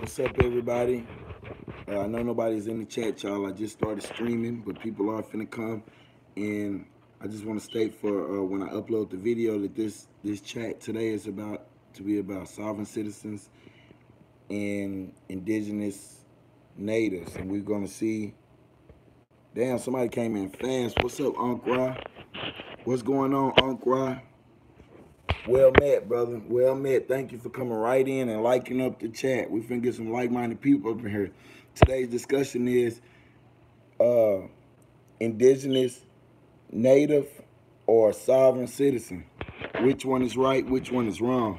What's up, everybody? I know nobody's in the chat, y'all. I just started streaming, but people are finna come. And I just want to state for when I upload the video that this chat today is about to be about sovereign citizens and indigenous natives. And we're gonna see. Damn, somebody came in fast. What's up, Unc Ra? What's going on, Unc Ra? Well met, brother. Well met. Thank you for coming right in and liking up the chat. We finna get some like-minded people up in here. Today's discussion is uh, indigenous, native, or sovereign citizen. Which one is right? Which one is wrong?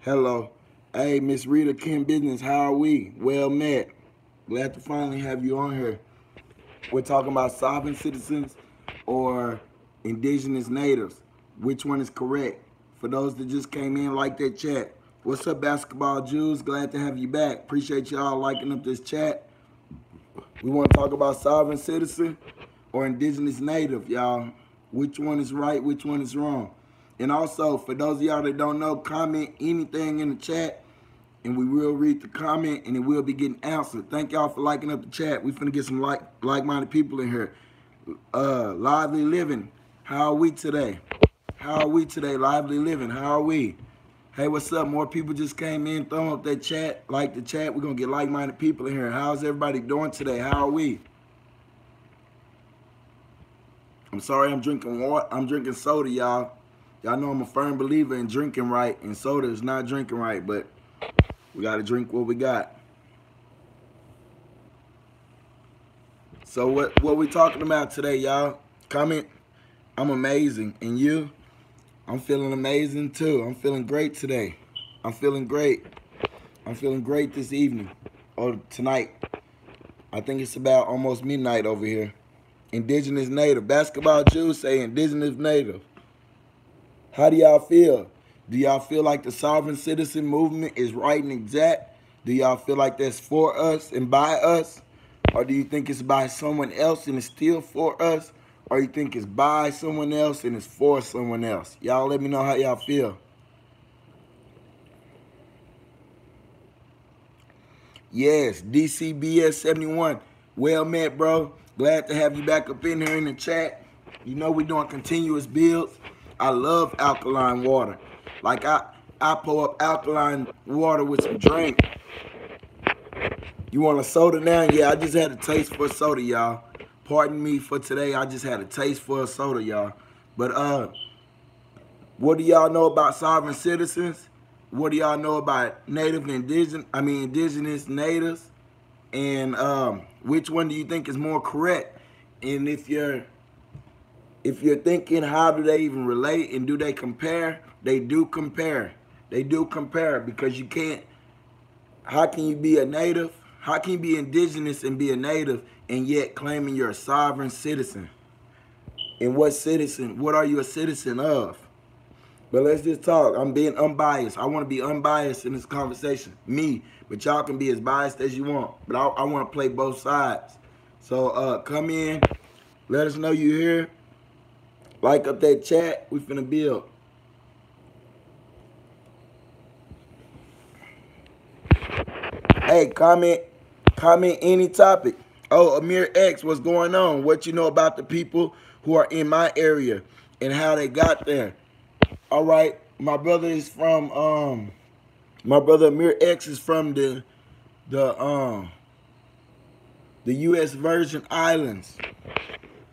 Hello. Hey, Miss Rita Kim Business. How are we? Well met. Glad to finally have you on here. We're talking about sovereign citizens or indigenous natives. Which one is correct? For those that just came in, like that chat. What's up, Basketball Jews? Glad to have you back. Appreciate y'all liking up this chat. We want to talk about sovereign citizen or indigenous native, y'all. Which one is right? Which one is wrong? And also, for those of y'all that don't know, comment anything in the chat, and we will read the comment, and it will be getting answered. Thank y'all for liking up the chat. We finna get some like-minded people in here. Lively Living, how are we today? How are we today, Lively Living? How are we? Hey, what's up? More people just came in. Throw up that chat. Like the chat. We're going to get like-minded people in here. How's everybody doing today? How are we? I'm sorry I'm drinking water. I'm drinking soda, y'all. Y'all know I'm a firm believer in drinking right, and soda is not drinking right, but we got to drink what we got. So what we talking about today, y'all? Comment. I'm amazing. And you? I'm feeling amazing, too. I'm feeling great today. I'm feeling great. I'm feeling great this evening or tonight. I think it's about almost midnight over here. Indigenous native. Basketball Jews say indigenous native. How do y'all feel? Do y'all feel like the sovereign citizen movement is right and exact? Do y'all feel like that's for us and by us? Or do you think it's by someone else and it's still for us? Or you think it's by someone else and it's for someone else? Y'all let me know how y'all feel. Yes, DCBS 71. Well met, bro. Glad to have you back up in here in the chat. You know we're doing continuous builds. I love alkaline water. Like I pour up alkaline water with some drink. You want a soda now? Yeah, I just had a taste for a soda, y'all. Pardon me for today. I just had a taste for a soda, y'all. But what do y'all know about sovereign citizens? What do y'all know about native and indigenous natives? And which one do you think is more correct? And if you're thinking how do they even relate and do they compare? They do compare. They do compare because you can't. How can you be a native? How can you be indigenous and be a native and yet claiming you're a sovereign citizen? And what citizen? What are you a citizen of? But let's just talk. I'm being unbiased. I want to be unbiased in this conversation. Me. But y'all can be as biased as you want. But I want to play both sides. So come in. Let us know you're here. Like up that chat. We finna build. Hey, comment any topic. Oh, Amir X, what's going on? What you know about the people who are in my area and how they got there? All right, my brother is from my brother Amir X is from the U.S. Virgin Islands.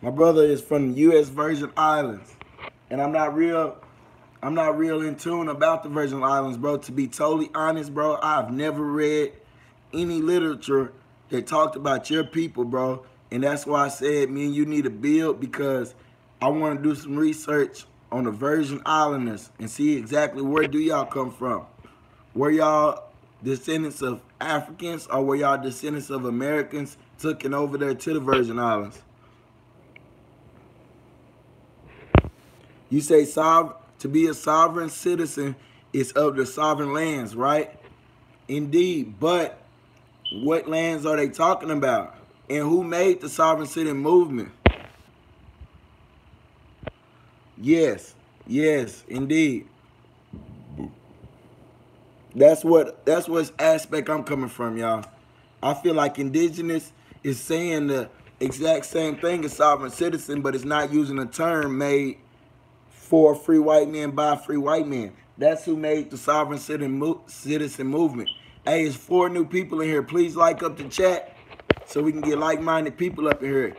My brother is from the U.S. Virgin Islands, and I'm not real in tune about the Virgin Islands, bro. To be totally honest, bro, I've never read any literature that talked about your people, bro. And that's why I said me and you need to build because I want to do some research on the Virgin Islanders and see exactly where do y'all come from. Were y'all descendants of Africans or were y'all descendants of Americans taken over there to the Virgin Islands? You say to be a sovereign citizen is of the sovereign lands, right? Indeed, but what lands are they talking about? And who made the sovereign citizen movement? Yes, indeed. That's what aspect I'm coming from, y'all. I feel like indigenous is saying the exact same thing as sovereign citizen, but it's not using a term made for free white men by free white men. That's who made the sovereign citizen movement. Hey, it's 4 new people in here. Please like up the chat so we can get like-minded people up in here.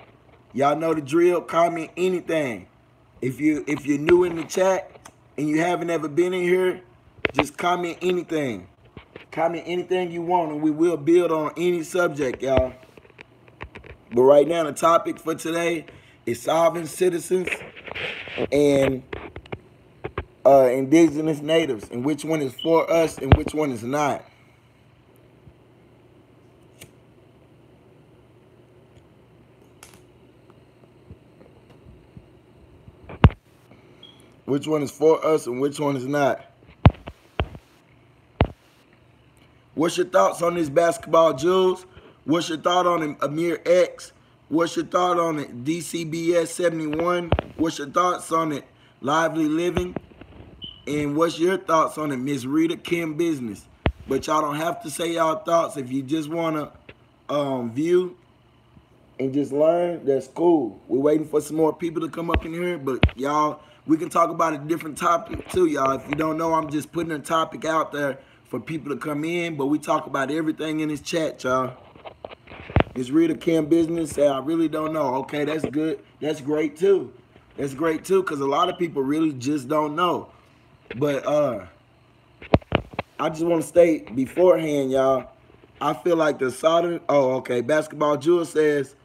Y'all know the drill. Comment anything. If you're new in the chat and you haven't ever been in here, just comment anything. Comment anything you want, and we will build on any subject, y'all. But right now, the topic for today is sovereign citizens and indigenous natives, and which one is for us and which one is not. Which one is for us and which one is not. What's your thoughts on this basketball, Jules? What's your thought on it, Amir X? What's your thought on it, DCBS 71? What's your thoughts on it, Lively Living? And what's your thoughts on it, Miss Rita Kim Business? But y'all don't have to say y'all thoughts. If you just want to view and just learn, that's cool. We're waiting for some more people to come up in here, but y'all, we can talk about a different topic too, y'all. If you don't know, I'm just putting a topic out there for people to come in, but we talk about everything in this chat, y'all. Miss Rita Kim Business say, I really don't know. Okay, that's good. That's great too. That's great too, because a lot of people really just don't know. But I just want to state beforehand, y'all, I feel like the Southern, Basketball Jewel says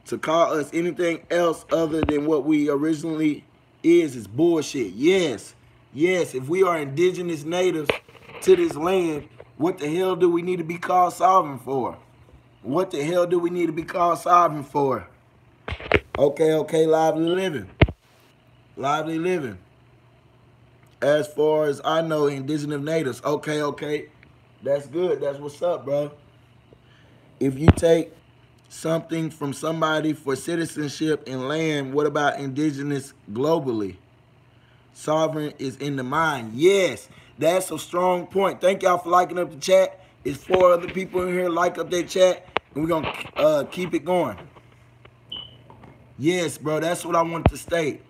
to call us anything else other than what we originally is bullshit. Yes. Yes, if we are indigenous natives to this land, what the hell do we need to be called sovereign for? What the hell do we need to be called sovereign for? Okay, lively living. Lively living. As far as I know, indigenous natives. Okay. That's good. That's what's up, bro. If you take something from somebody for citizenship and land, what about indigenous globally? Sovereign is in the mind. Yes, that's a strong point. Thank y'all for liking up the chat. It's 4 other people in here. Like up that chat, and we're going to keep it going. Yes, bro, that's what I wanted to state.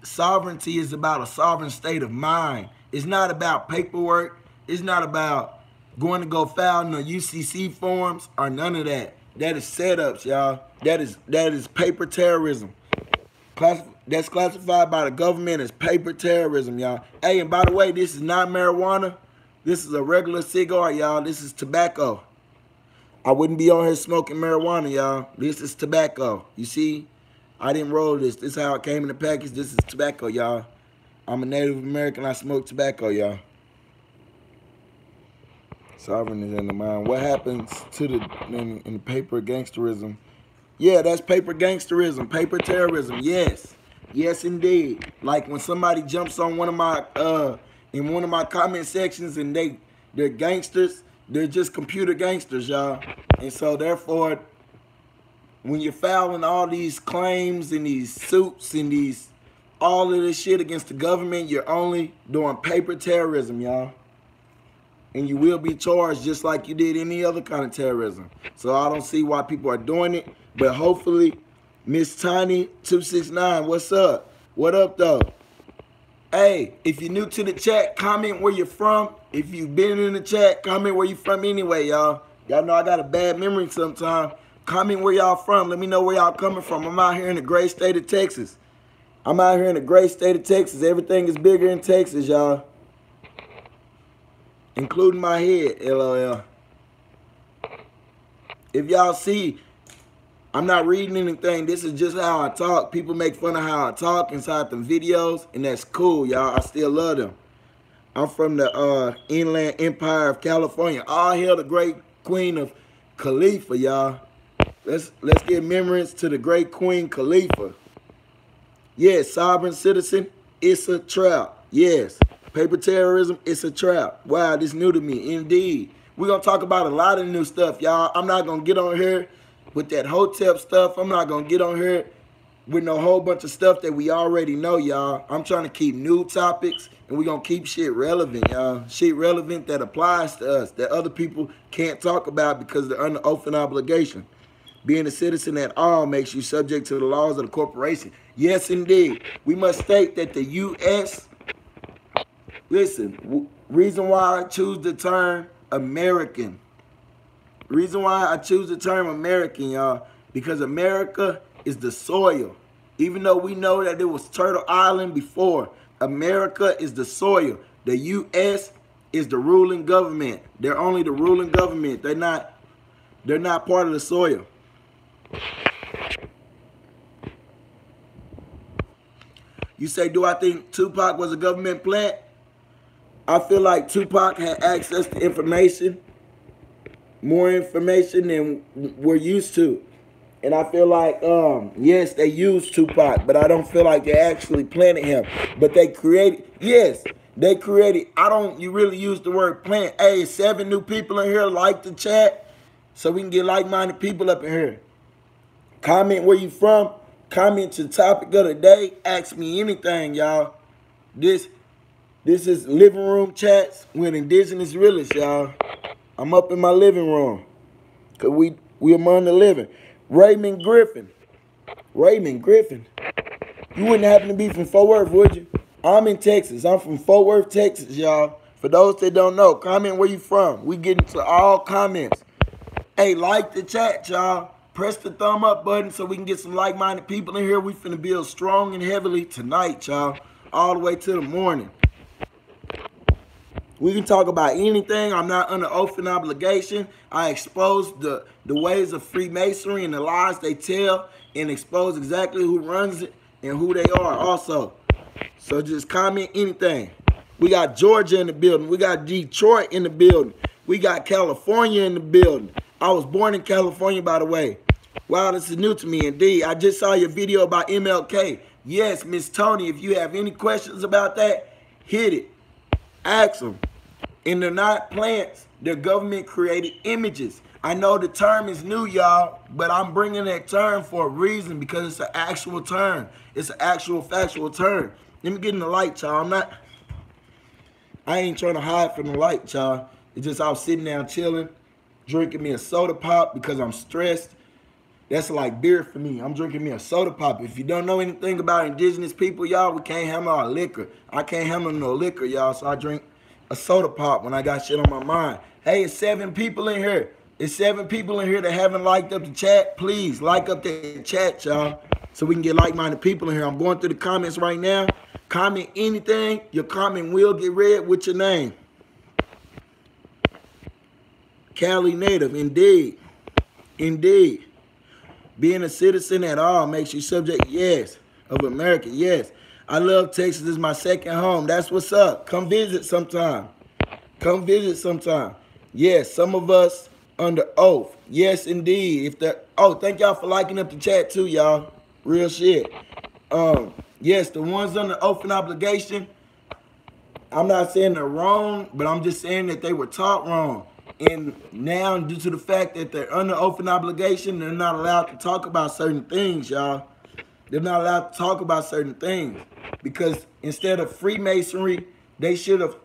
Sovereignty is about a sovereign state of mind. It's not about paperwork. It's not about going to go file no UCC forms or none of that. That is setups, y'all. That is paper terrorism. That's classified by the government as paper terrorism, y'all. Hey, and by the way, this is not marijuana. This is a regular cigar, y'all. This is tobacco. I wouldn't be on here smoking marijuana, y'all. This is tobacco. You see, I didn't roll this. This is how it came in the package. This is tobacco, y'all. I'm a Native American. I smoke tobacco, y'all. Sovereign is in the mind. What happens to in the paper gangsterism? Yeah, that's paper gangsterism, paper terrorism. Yes, yes, indeed. Like when somebody jumps on one of my in one of my comment sections and they're gangsters. They're just computer gangsters, y'all. And so therefore, when you're filing all these claims and these suits and all of this shit against the government, you're only doing paper terrorism, y'all. And you will be charged just like you did any other kind of terrorism. So I don't see why people are doing it. But hopefully, Miss Tiny269, what's up? What up, though? Hey, if you're new to the chat, comment where you're from. If you've been in the chat, comment where you're from anyway, y'all. Y'all know I got a bad memory sometimes. Comment where y'all from. Let me know where y'all coming from. I'm out here in the great state of Texas. Everything is bigger in Texas, y'all. Including my head, LOL. If y'all see, I'm not reading anything. This is just how I talk. People make fun of how I talk inside them videos, and that's cool, y'all. I still love them. I'm from the Inland Empire of California. All hail the great queen of Khalifa, y'all. Let's give memories to the great Queen Khalifa. Yes, sovereign citizen, it's a trap. Yes. Paper terrorism, it's a trap. Wow, this new to me. Indeed. We're going to talk about a lot of new stuff, y'all. I'm not going to get on here with that Hotep stuff. I'm not going to get on here with no whole bunch of stuff that we already know, y'all. I'm trying to keep new topics, and we're going to keep shit relevant, y'all. Shit relevant that applies to us, that other people can't talk about because they're under oath and obligation. Being a citizen at all makes you subject to the laws of the corporation. Yes, indeed. We must state that the U.S., listen, reason why I choose the term American. Reason why I choose the term American, y'all, because America is the soil. Even though we know that it was Turtle Island before, America is the soil. The U.S. is the ruling government. They're only the ruling government. They're not part of the soil. You say, do I think Tupac was a government plant? I feel like Tupac had access to information, more information than we're used to. And I feel like, yes, they used Tupac, but I don't feel like they actually planted him. But they created, yes, they created, you really use the word plant. Hey, 7 new people in here, like the chat, so we can get like-minded people up in here. Comment where you from. Comment the topic of the day. Ask me anything, y'all. This is living room chats with Indigenous Realist, y'all. I'm up in my living room. Cause we among the living. Raymond Griffin. You wouldn't happen to be from Fort Worth, would you? I'm in Texas. I'm from Fort Worth, Texas, y'all. For those that don't know, comment where you from. We get into all comments. Hey, like the chat, y'all. Press the thumb up button so we can get some like-minded people in here. We finna build strong and heavily tonight, y'all. All the way to the morning. We can talk about anything. I'm not under oath and obligation. I expose the ways of Freemasonry and the lies they tell, and expose exactly who runs it and who they are also. So just comment anything. We got Georgia in the building. We got Detroit in the building. We got California in the building. I was born in California, by the way. Wow, this is new to me indeed. I just saw your video about MLK. Yes, Miss Tony, if you have any questions about that, hit it. Ask them. And they're not plants. They're government-created images. I know the term is new, y'all, but I'm bringing that term for a reason because it's an actual term. It's an actual factual term. Let me get in the light, y'all. I ain't trying to hide from the light, y'all. It's just I was sitting down chilling, drinking me a soda pop because I'm stressed. That's like beer for me. I'm drinking me a soda pop. If you don't know anything about Indigenous people, y'all, we can't handle our liquor. I can't handle no liquor, y'all, so I drink a soda pop when I got shit on my mind. Hey, it's 7 people in here. It's 7 people in here that haven't liked up the chat. Please, like up the chat, y'all, so we can get like-minded people in here. I'm going through the comments right now. Comment anything. Your comment will get read with your name. Cali native, indeed. Indeed. Being a citizen at all makes you subject, yes, of America, yes. I love Texas. This is my second home. That's what's up. Come visit sometime. Come visit sometime. Yes, some of us under oath. Yes, indeed. Thank y'all for liking up the chat too, y'all. Real shit. Yes, the ones under oath and obligation, I'm not saying they're wrong, but I'm just saying that they were taught wrong. And now, due to the fact that they're under oath and obligation, they're not allowed to talk about certain things, y'all. They're not allowed to talk about certain things. Because instead of Freemasonry, they should have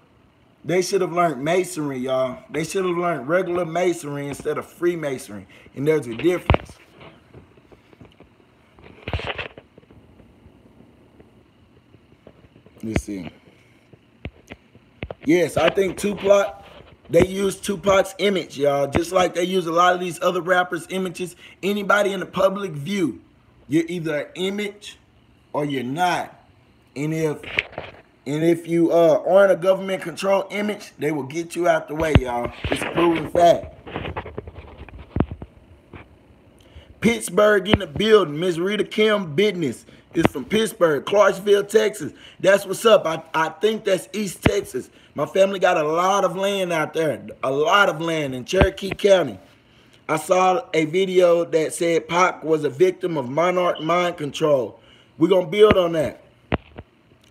learned Masonry, y'all. They should have learned regular Masonry instead of Freemasonry. And there's a difference. Let's see. Yes, I think Tupac, they use Tupac's image, y'all. Just like they use a lot of these other rappers' images. Anybody in the public view, you're either an image or you're not. And if you aren't a government-controlled image, they will get you out the way, y'all. It's a proven fact. Pittsburgh in the building. Miss Rita Kim Business is from Pittsburgh, Clarksville, Texas. That's what's up. I think that's East Texas. My family got a lot of land out there. A lot of land in Cherokee County. I saw a video that said Pac was a victim of monarch mind control. We're going to build on that.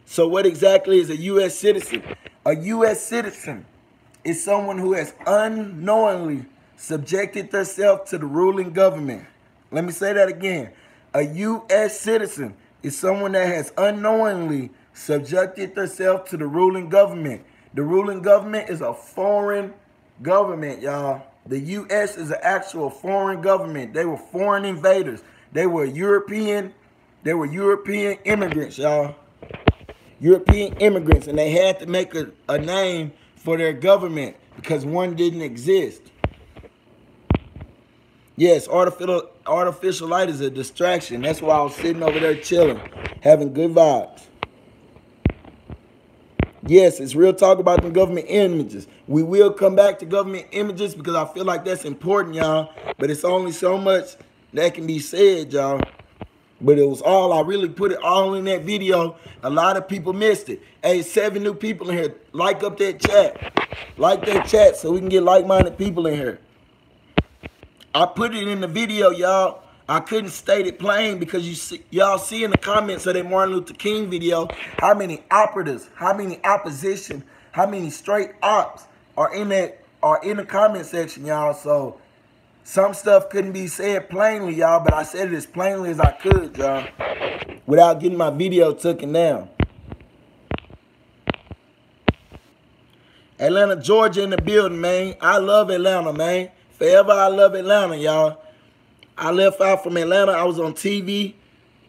So what exactly is a U.S. citizen? A U.S. citizen is someone who has unknowingly subjected themselves to the ruling government. Let me say that again. A U.S. citizen is someone that has unknowingly subjected themselves to the ruling government. The ruling government is a foreign government, y'all. The U.S. is an actual foreign government. They were foreign invaders. They were European immigrants, y'all. European immigrants, and they had to make a name for their government because one didn't exist. Yes, artificial light is a distraction. That's why I was sitting over there chilling, having good vibes. Yes, it's real talk about the government images. We will come back to government images because I feel like that's important, y'all. But it's only so much that can be said, y'all. But it was all, I really put it all in that video. A lot of people missed it. Hey, 7 new people in here. Like up that chat. Like that chat so we can get like-minded people in here. I put it in the video, y'all. I couldn't state it plain because y'all see in the comments of that Martin Luther King video how many operatives, how many opposition, how many straight ops are in the comment section, y'all. So some stuff couldn't be said plainly, y'all, but I said it as plainly as I could, y'all, without getting my video taken down. Atlanta, Georgia in the building, man. I love Atlanta, man. Forever I love Atlanta, y'all. I left out from Atlanta. I was on TV.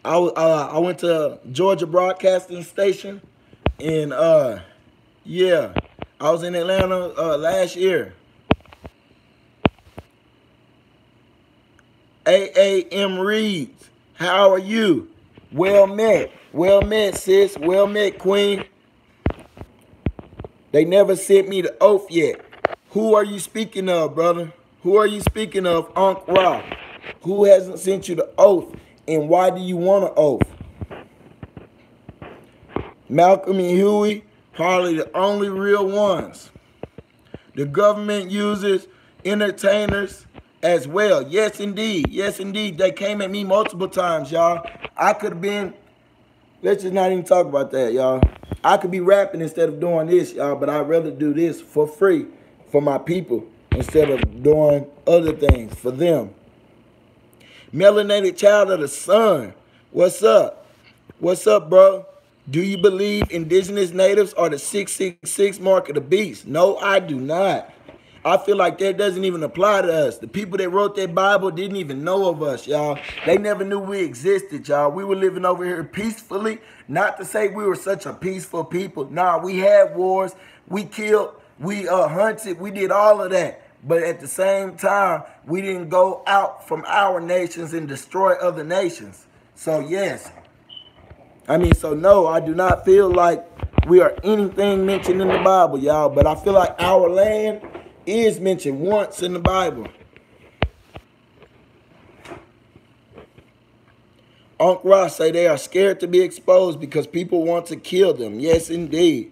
I went to Georgia Broadcasting Station. And, yeah, I was in Atlanta last year. A.A.M. Reeds, how are you? Well met. Well met, sis. Well met, queen. They never sent me the oath yet. Who are you speaking of, brother? Who are you speaking of, Unc Ra? Who hasn't sent you the oath, and why do you want an oath? Malcolm and Huey, probably the only real ones. The government uses entertainers as well. Yes, indeed. Yes, indeed. They came at me multiple times, y'all. I could have been, let's just not even talk about that, y'all. I could be rapping instead of doing this, y'all, but I'd rather do this for free for my people instead of doing other things for them. Melanated child of the sun. What's up? What's up, bro? Do you believe indigenous natives are the 666 mark of the beast? No, I do not. I feel like that doesn't even apply to us. The people that wrote that Bible didn't even know of us, y'all. They never knew we existed, y'all. We were living over here peacefully. Not to say we were such a peaceful people. Nah, we had wars. We killed. We hunted. We did all of that. But at the same time, we didn't go out from our nations and destroy other nations. So, yes. So no, I do not feel like we are anything mentioned in the Bible, y'all. But I feel like our land is mentioned once in the Bible. Unc Ross say they are scared to be exposed because people want to kill them. Yes, indeed.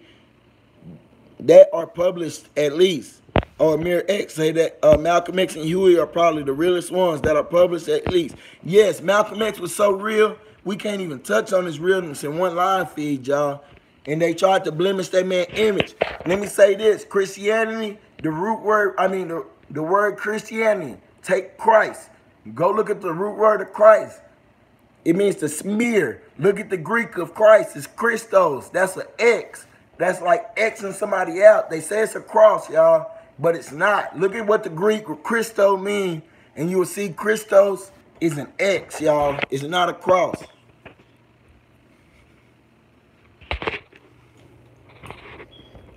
That are published at least. Or Amir X say that Malcolm X and Huey are probably the realest ones that are published at least. Yes, Malcolm X was so real, we can't even touch on his realness in one line feed, y'all. And they tried to blemish that man's image. Let me say this, Christianity, the root word, the word Christianity, take Christ. Go look at the root word of Christ. It means to smear. Look at the Greek of Christ, it's Christos. That's an X. That's like Xing somebody out. They say it's a cross, y'all. But it's not. Look at what the Greek Christo mean, and you will see Christos is an X, y'all. It's not a cross.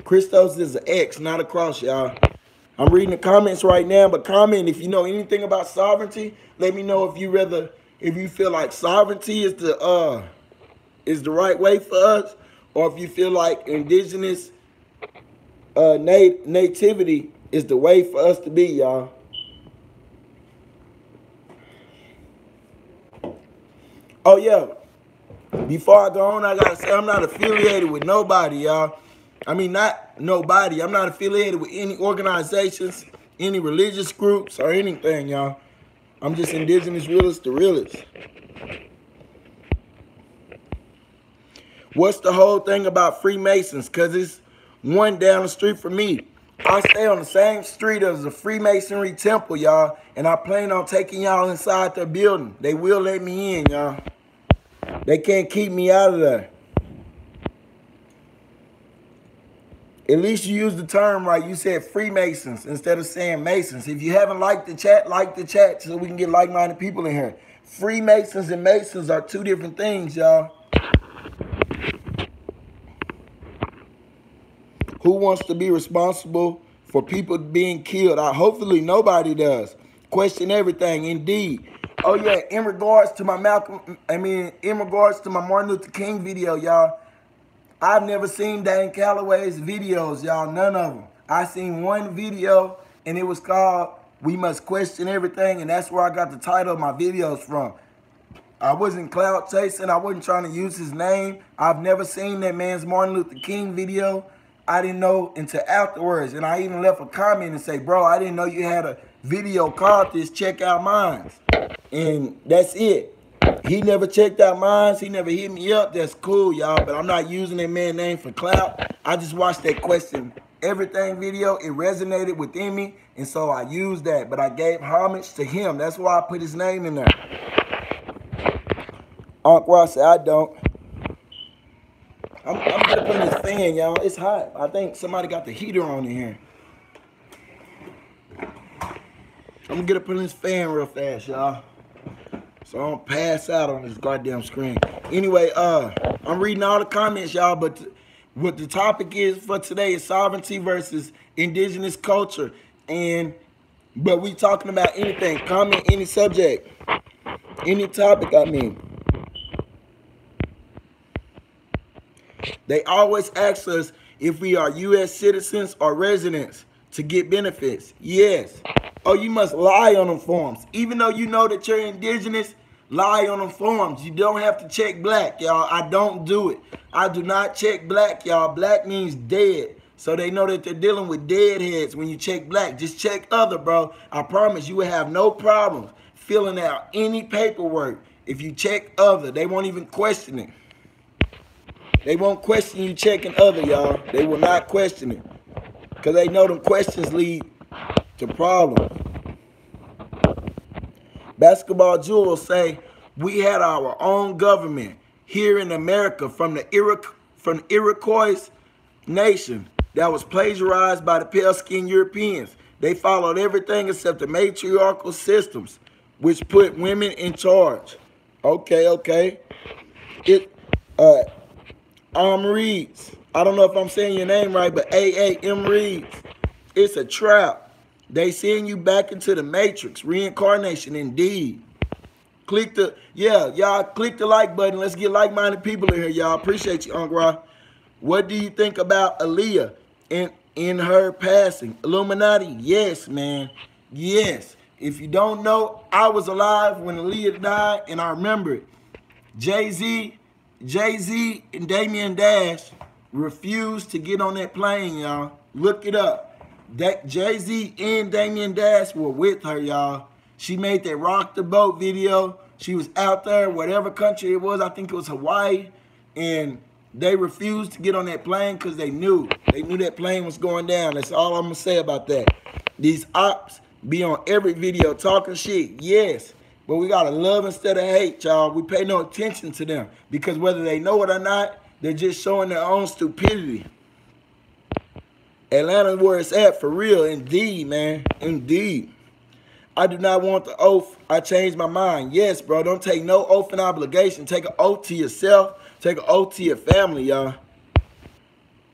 Christos is an X, not a cross, y'all. I'm reading the comments right now, but comment if you know anything about sovereignty. Let me know if you feel like sovereignty is the right way for us, or if you feel like indigenous nativity is the way for us to be, y'all. Oh, yeah. Before I go on, I got to say I'm not affiliated with nobody, y'all. Not nobody. I'm not affiliated with any organizations, any religious groups, or anything, y'all. I'm just Indigenous Realist, the realist. What's the whole thing about Freemasons? Because it's one down the street from me. I stay on the same street as the Freemasonry temple, y'all, and I plan on taking y'all inside their building. They will let me in, y'all. They can't keep me out of there. At least you used the term right. You said Freemasons instead of saying Masons. If you haven't liked the chat, like the chat so we can get like-minded people in here. Freemasons and Masons are two different things, y'all. Who wants to be responsible for people being killed? Hopefully nobody does. Question everything, indeed. Oh yeah, in regards to my in regards to my Martin Luther King video, y'all, I've never seen Dan Calloway's videos, y'all, none of them. I seen one video, and it was called We Must Question Everything, and that's where I got the title of my videos from. I wasn't clout chasing. I wasn't trying to use his name. I've never seen that man's Martin Luther King video. I didn't know until afterwards, and I even left a comment and say, bro, I didn't know you had a video called this, check out mine. And that's it. He never checked out mine. He never hit me up. That's cool, y'all. But I'm not using that man's name for clout. I just watched that Question Everything video. It resonated within me. And so I used that. But I gave homage to him. That's why I put his name in there. Uncle Ross said, I don't. I'm gonna put in this fan, y'all. It's hot. I think somebody got the heater on in here. I'm gonna get up in this fan real fast, y'all, so I don't pass out on this goddamn screen. Anyway, I'm reading all the comments, y'all, but what the topic is for today is sovereignty versus indigenous culture. But we talking about anything, comment, any subject, any topic, I mean. They always ask us if we are U.S. citizens or residents to get benefits. Yes. Oh, you must lie on them forms. Even though you know that you're indigenous, lie on them forms. You don't have to check black, y'all. I don't do it. I do not check black, y'all. Black means dead. So they know that they're dealing with deadheads when you check black. Just check other, bro. I promise you will have no problems filling out any paperwork if you check other. They won't even question it. They won't question you checking other, y'all. They will not question it. Because they know them questions lead to problems. Basketball Jewels say, we had our own government here in America from the Iroquois nation that was plagiarized by the pale-skinned Europeans. They followed everything except the matriarchal systems, which put women in charge. Okay. Reeds. I don't know if I'm saying your name right, but A.A.M. Reeds. It's a trap. They send you back into the matrix. Reincarnation, indeed. Y'all click the like button. Let's get like-minded people in here, y'all. Appreciate you, Uncle Ra. What do you think about Aaliyah in her passing? Illuminati? Yes, man. Yes. If you don't know, I was alive when Aaliyah died, and I remember it. Jay-Z and Damian Dash refused to get on that plane, y'all. Look it up. Jay-Z and Damian Dash were with her, y'all. She made that Rock the Boat video. She was out there, whatever country it was. I think it was Hawaii. And they refused to get on that plane because they knew. They knew that plane was going down. That's all I'm going to say about that. These ops be on every video talking shit. Yes. But we got to love instead of hate, y'all. We pay no attention to them. Because whether they know it or not, they're just showing their own stupidity. Atlanta where it's at for real. Indeed, man. Indeed. I do not want the oath. I changed my mind. Yes, bro. Don't take no oath and obligation. Take an oath to yourself. Take an oath to your family, y'all.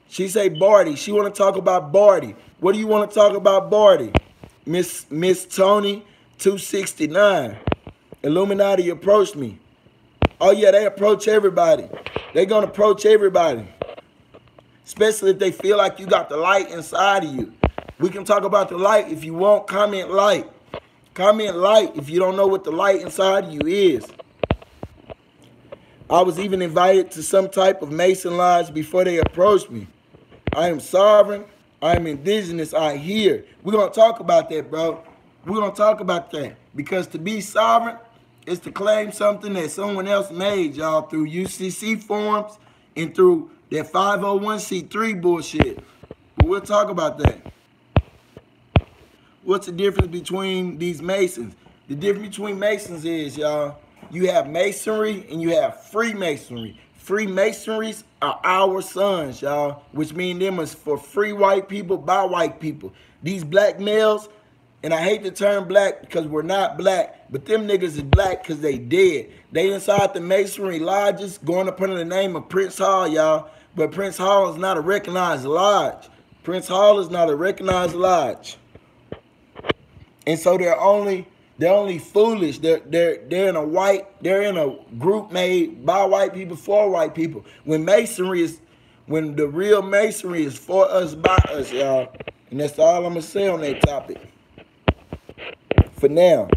She say Barty. She want to talk about Barty. What do you want to talk about Barty? Miss Tony 269. Illuminati approached me. Oh, yeah, they approach everybody. They're going to approach everybody. Especially if they feel like you got the light inside of you. We can talk about the light if you want. Comment light. Comment light if you don't know what the light inside of you is. I was even invited to some type of Mason lodge before they approached me. I am sovereign. I am indigenous. I hear. We're going to talk about that, bro. We're going to talk about that. Because to be sovereign is to claim something that someone else made, y'all, through UCC forms and through that 501c3 bullshit. But we'll talk about that. What's the difference between these Masons? The difference between Masons is, y'all, you have Masonry and you have Freemasonry. Freemasonries are our sons, y'all, which mean them is for free white people by white people. These black males, and I hate the term black because we're not black, but them niggas is black because they dead. They inside the Masonry lodges going up under the name of Prince Hall, y'all. But Prince Hall is not a recognized lodge. Prince Hall is not a recognized lodge. And so they're only foolish. They're in a group made by white people for white people. When the real Masonry is for us by us, y'all. And that's all I'm gonna say on that topic. For now.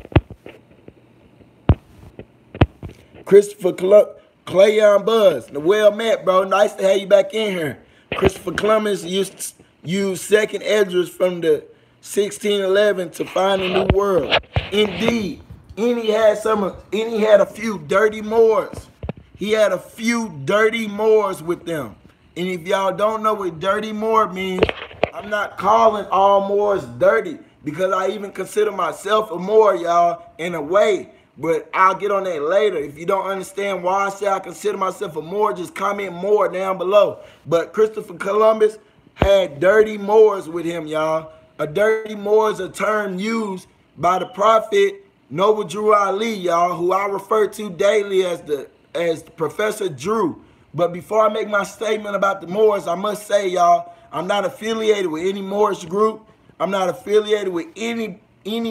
Christopher Clayon Buzz, well met, bro. Nice to have you back in here. Christopher Columbus used second Esdras from the 1611 to find a new world. Indeed, and he had a few dirty Moors. He had a few dirty Moors with them. And if y'all don't know what dirty Moor means, I'm not calling all Moors dirty because I even consider myself a Moor, y'all, in a way. But I'll get on that later. If you don't understand why I say I consider myself a Moor, just comment more down below. But Christopher Columbus had dirty Moors with him, y'all. A dirty Moor is a term used by the prophet Noble Drew Ali, y'all, who I refer to daily as Professor Drew. But before I make my statement about the Moors, I must say, y'all, I'm not affiliated with any Moorish group. I'm not affiliated with any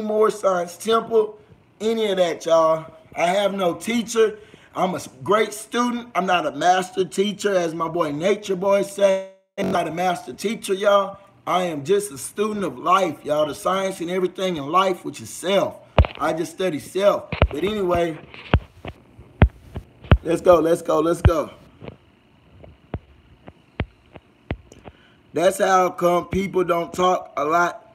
Moor Science Temple. Any of that, y'all. I have no teacher. I'm a great student. I'm not a master teacher, as my boy Nature Boy said. I'm not a master teacher, y'all. I am just a student of life, y'all. The science and everything in life, which is self. I just study self. But anyway, let's go. That's how come people don't talk a lot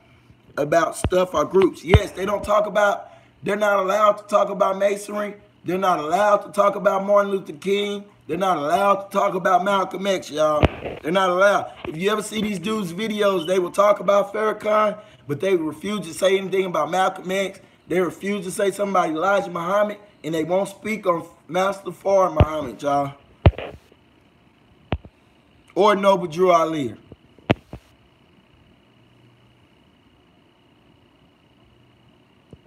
about stuff or groups. Yes, they don't talk about. They're not allowed to talk about Masonry. They're not allowed to talk about Martin Luther King. They're not allowed to talk about Malcolm X, y'all. They're not allowed. If you ever see these dudes' videos, they will talk about Farrakhan, but they refuse to say anything about Malcolm X. They refuse to say something about Elijah Muhammad, and they won't speak on Master Fard Muhammad, y'all. Or Noble Drew Ali.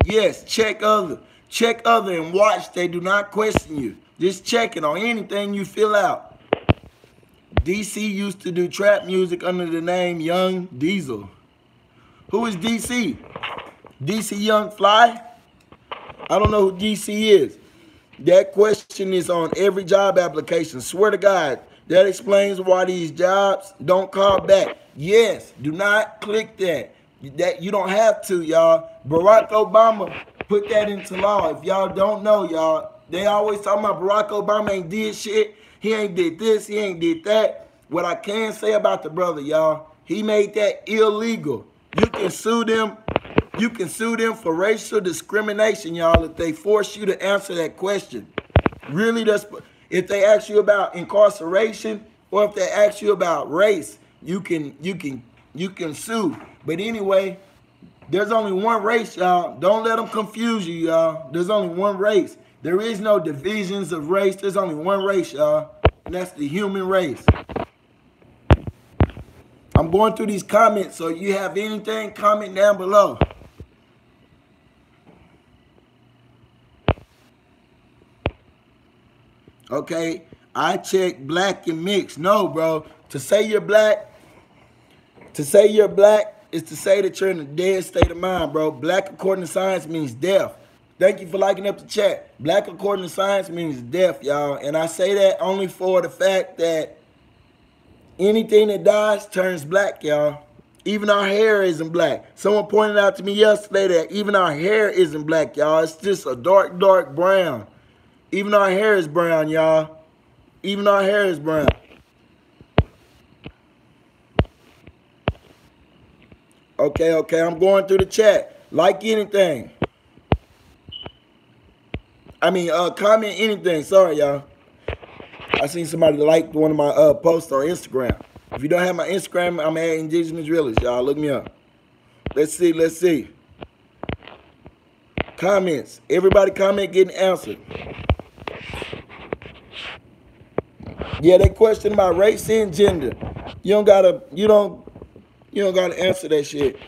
Yes, check other and watch. They do not question you. Just check it on anything you fill out. DC used to do trap music under the name Young Diesel. Who is DC? DC Young Fly? I don't know who DC is. That question is on every job application. Swear to God, that explains why these jobs don't call back. Yes, do not click that. That you don't have to, y'all. Barack Obama put that into law. If y'all don't know, y'all, they always talking about Barack Obama ain't did shit. He ain't did this, he ain't did that. What I can say about the brother, y'all, he made that illegal. You can sue them. You can sue them for racial discrimination, y'all, if they force you to answer that question. Really, that's if they ask you about incarceration or if they ask you about race, you can sue. But anyway, there's only one race, y'all. Don't let them confuse you, y'all. There's only one race. There is no divisions of race. There's only one race, y'all. And that's the human race. I'm going through these comments, so if you have anything, comment down below. Okay, I check black and mixed. No, bro. To say you're black is to say that you're in a dead state of mind, bro. Black according to science means death. Thank you for liking up the chat. Black according to science means death, y'all. And I say that only for the fact that anything that dies turns black, y'all. Even our hair isn't black. Someone pointed out to me yesterday that even our hair isn't black, y'all. It's just a dark, dark brown. Even our hair is brown, y'all. Even our hair is brown. Okay, I'm going through the chat. Like anything. Comment anything. Sorry, y'all. I seen somebody like one of my posts on Instagram. If you don't have my Instagram, I'm at Indigenous Realist, y'all. Look me up. Let's see. Comments. Everybody comment getting answered. Yeah, they question about race and gender. You don't gotta answer that shit.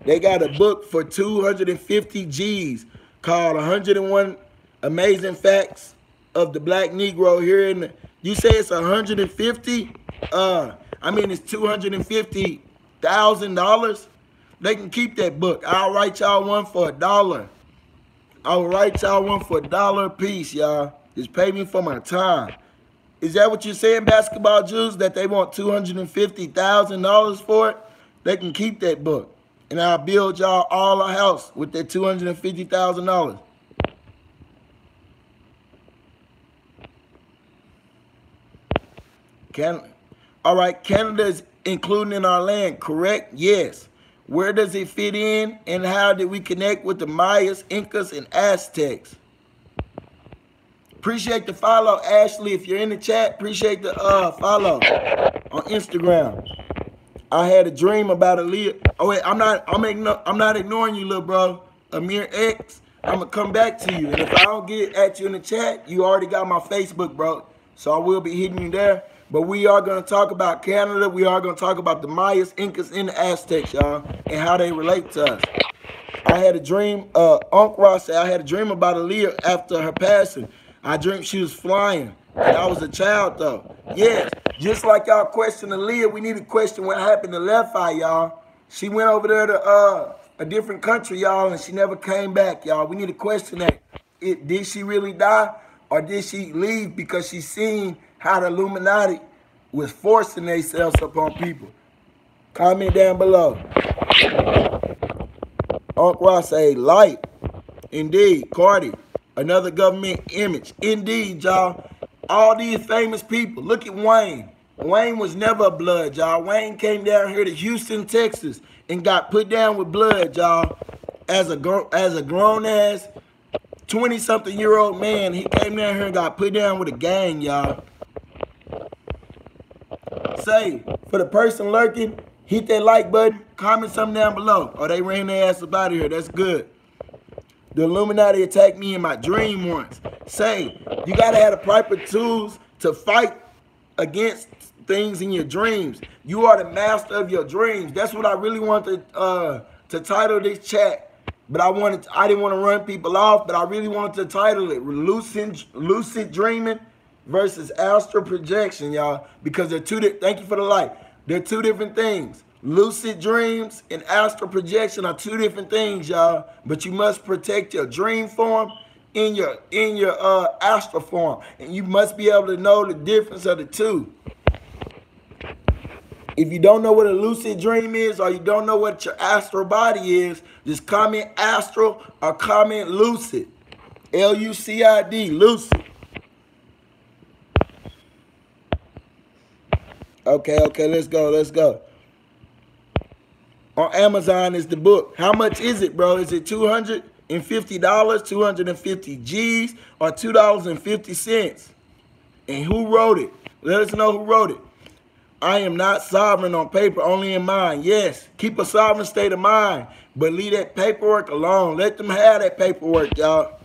They got a book for 250 G's called 101 Amazing Facts of the Black Negro here in the, you say it's 150? I mean it's $250,000. They can keep that book. I'll write y'all one for $1. I'll write y'all one for $1 a piece, y'all. Just pay me for my time. Is that what you're saying, Basketball Jews, that they want $250,000 for it? They can keep that book. And I'll build y'all all a house with that $250,000. All right, Canada is included in our land, correct? Yes. Where does it fit in, and how did we connect with the Mayas, Incas, and Aztecs? Appreciate the follow, Ashley. If you're in the chat, appreciate the follow on Instagram. I had a dream about Aaliyah. Oh wait, I'm not ignoring you, little bro. Amir X. I'm gonna come back to you, and if I don't get at you in the chat, you already got my Facebook, bro. So I will be hitting you there. But we are gonna talk about Canada. We are gonna talk about the Mayas, Incas, and the Aztecs, y'all, and how they relate to us. I had a dream. Unc Ross said I had a dream about Aaliyah after her passing. I dreamed she was flying, and I was a child though. Yes, just like y'all question Aaliyah, we need to question what happened to Left Eye, y'all. She went over there to a different country, y'all, and she never came back, y'all. We need to question that. Did she really die, or did she leave because she seen how the Illuminati was forcing themselves upon people? Comment down below. Unc Ross say light. Indeed, Cardi. Another government image. Indeed, y'all. All these famous people. Look at Wayne. Wayne was never a blood, y'all. Wayne came down here to Houston, Texas, and got put down with blood, y'all. As a grown-ass 20-something-year-old man, he came down here and got put down with a gang, y'all. Say, for the person lurking, hit that like button, comment something down below. Oh, they ran their ass up out of here. That's good. The Illuminati attacked me in my dream once. Say, you gotta have the proper tools to fight against things in your dreams. You are the master of your dreams. That's what I really wanted to title this chat. But I didn't want to run people off, but I really wanted to title it Lucid Dreaming versus Astral Projection, y'all. Because they're thank you for the like. They're two different things. Lucid dreams and astral projection are two different things, y'all. But you must protect your dream form in your astral form, and you must be able to know the difference of the two. If you don't know what a lucid dream is, or you don't know what your astral body is, just comment astral or comment lucid. Lucid, lucid. Okay, let's go. On Amazon is the book. How much is it, bro? Is it $250, 250 G's, or $2.50? And who wrote it? Let us know who wrote it. I am not sovereign on paper, only in mind. Yes, keep a sovereign state of mind, but leave that paperwork alone. Let them have that paperwork, y'all.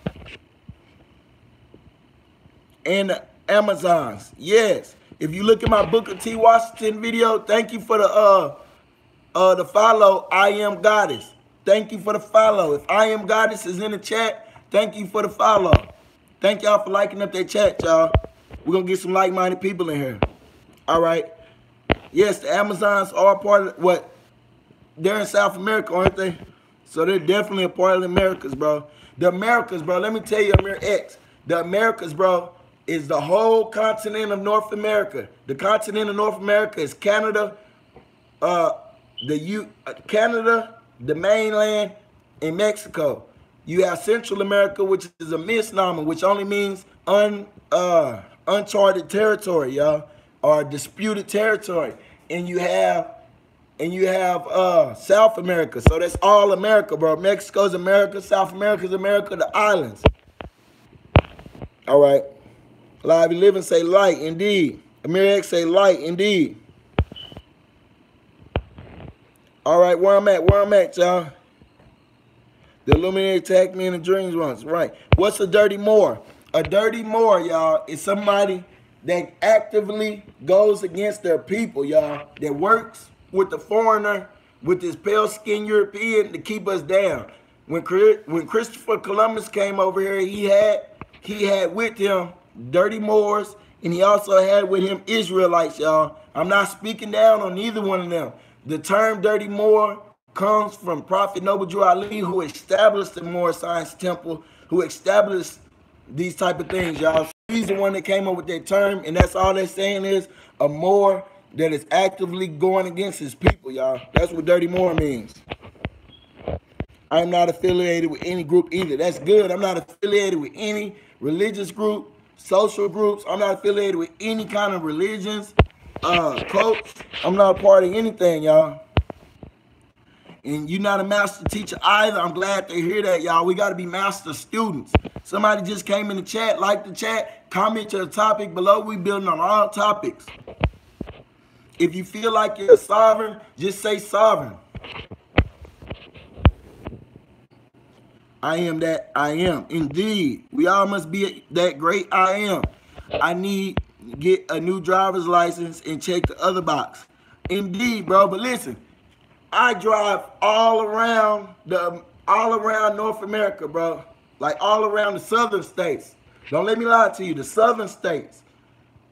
And the Amazons, yes. If you look at my Booker T. Washington video, thank you for the follow. I Am Goddess. Thank you for the follow. If I Am Goddess is in the chat, thank you for the follow. Thank y'all for liking up that chat, y'all. We're going to get some like-minded people in here. All right. Yes, the Amazons are a part of what? They're in South America, aren't they? So they're definitely a part of the Americas, bro. The Americas, bro. Let me tell you, Amir X. The Americas, bro, is the whole continent of North America. The continent of North America is Canada, Canada, the mainland, and Mexico. You have Central America, which is a misnomer, which only means uncharted territory, y'all, or disputed territory. And you have South America. So that's all America, bro. Mexico's America, South America's America, the islands. All right. Live and living say light, indeed. Amir X say light, indeed. All right, where I'm at, y'all. The Illuminati attacked me in the dreams once. Right. What's a dirty Moor? A dirty Moor, y'all, is somebody that actively goes against their people, y'all. That works with the foreigner, with this pale-skinned European to keep us down. When Christopher Columbus came over here, he had with him dirty Moors, and he also had with him Israelites, y'all. I'm not speaking down on either one of them. The term dirty Moor comes from Prophet Noble Drew Ali, who established the Moor Science Temple, who established these type of things, y'all. He's the one that came up with that term, and that's all they're saying is a Moor that is actively going against his people, y'all. That's what dirty Moor means. I'm not affiliated with any group either. That's good. I'm not affiliated with any religious group, social groups. I'm not affiliated with any kind of religions, cults. I'm not a part of anything, y'all. And you're not a master teacher either. I'm glad to hear that, y'all. We got to be master students. Somebody just came in the chat, like the chat, comment to the topic below. We building on all topics. If you feel like you're a sovereign, just say sovereign. I am that I am. Indeed, we all must be that great I am. I need to get a new driver's license and check the other box. Indeed, bro. But listen, I drive all around North America, bro. Like all around the southern states. Don't let me lie to you. The southern states,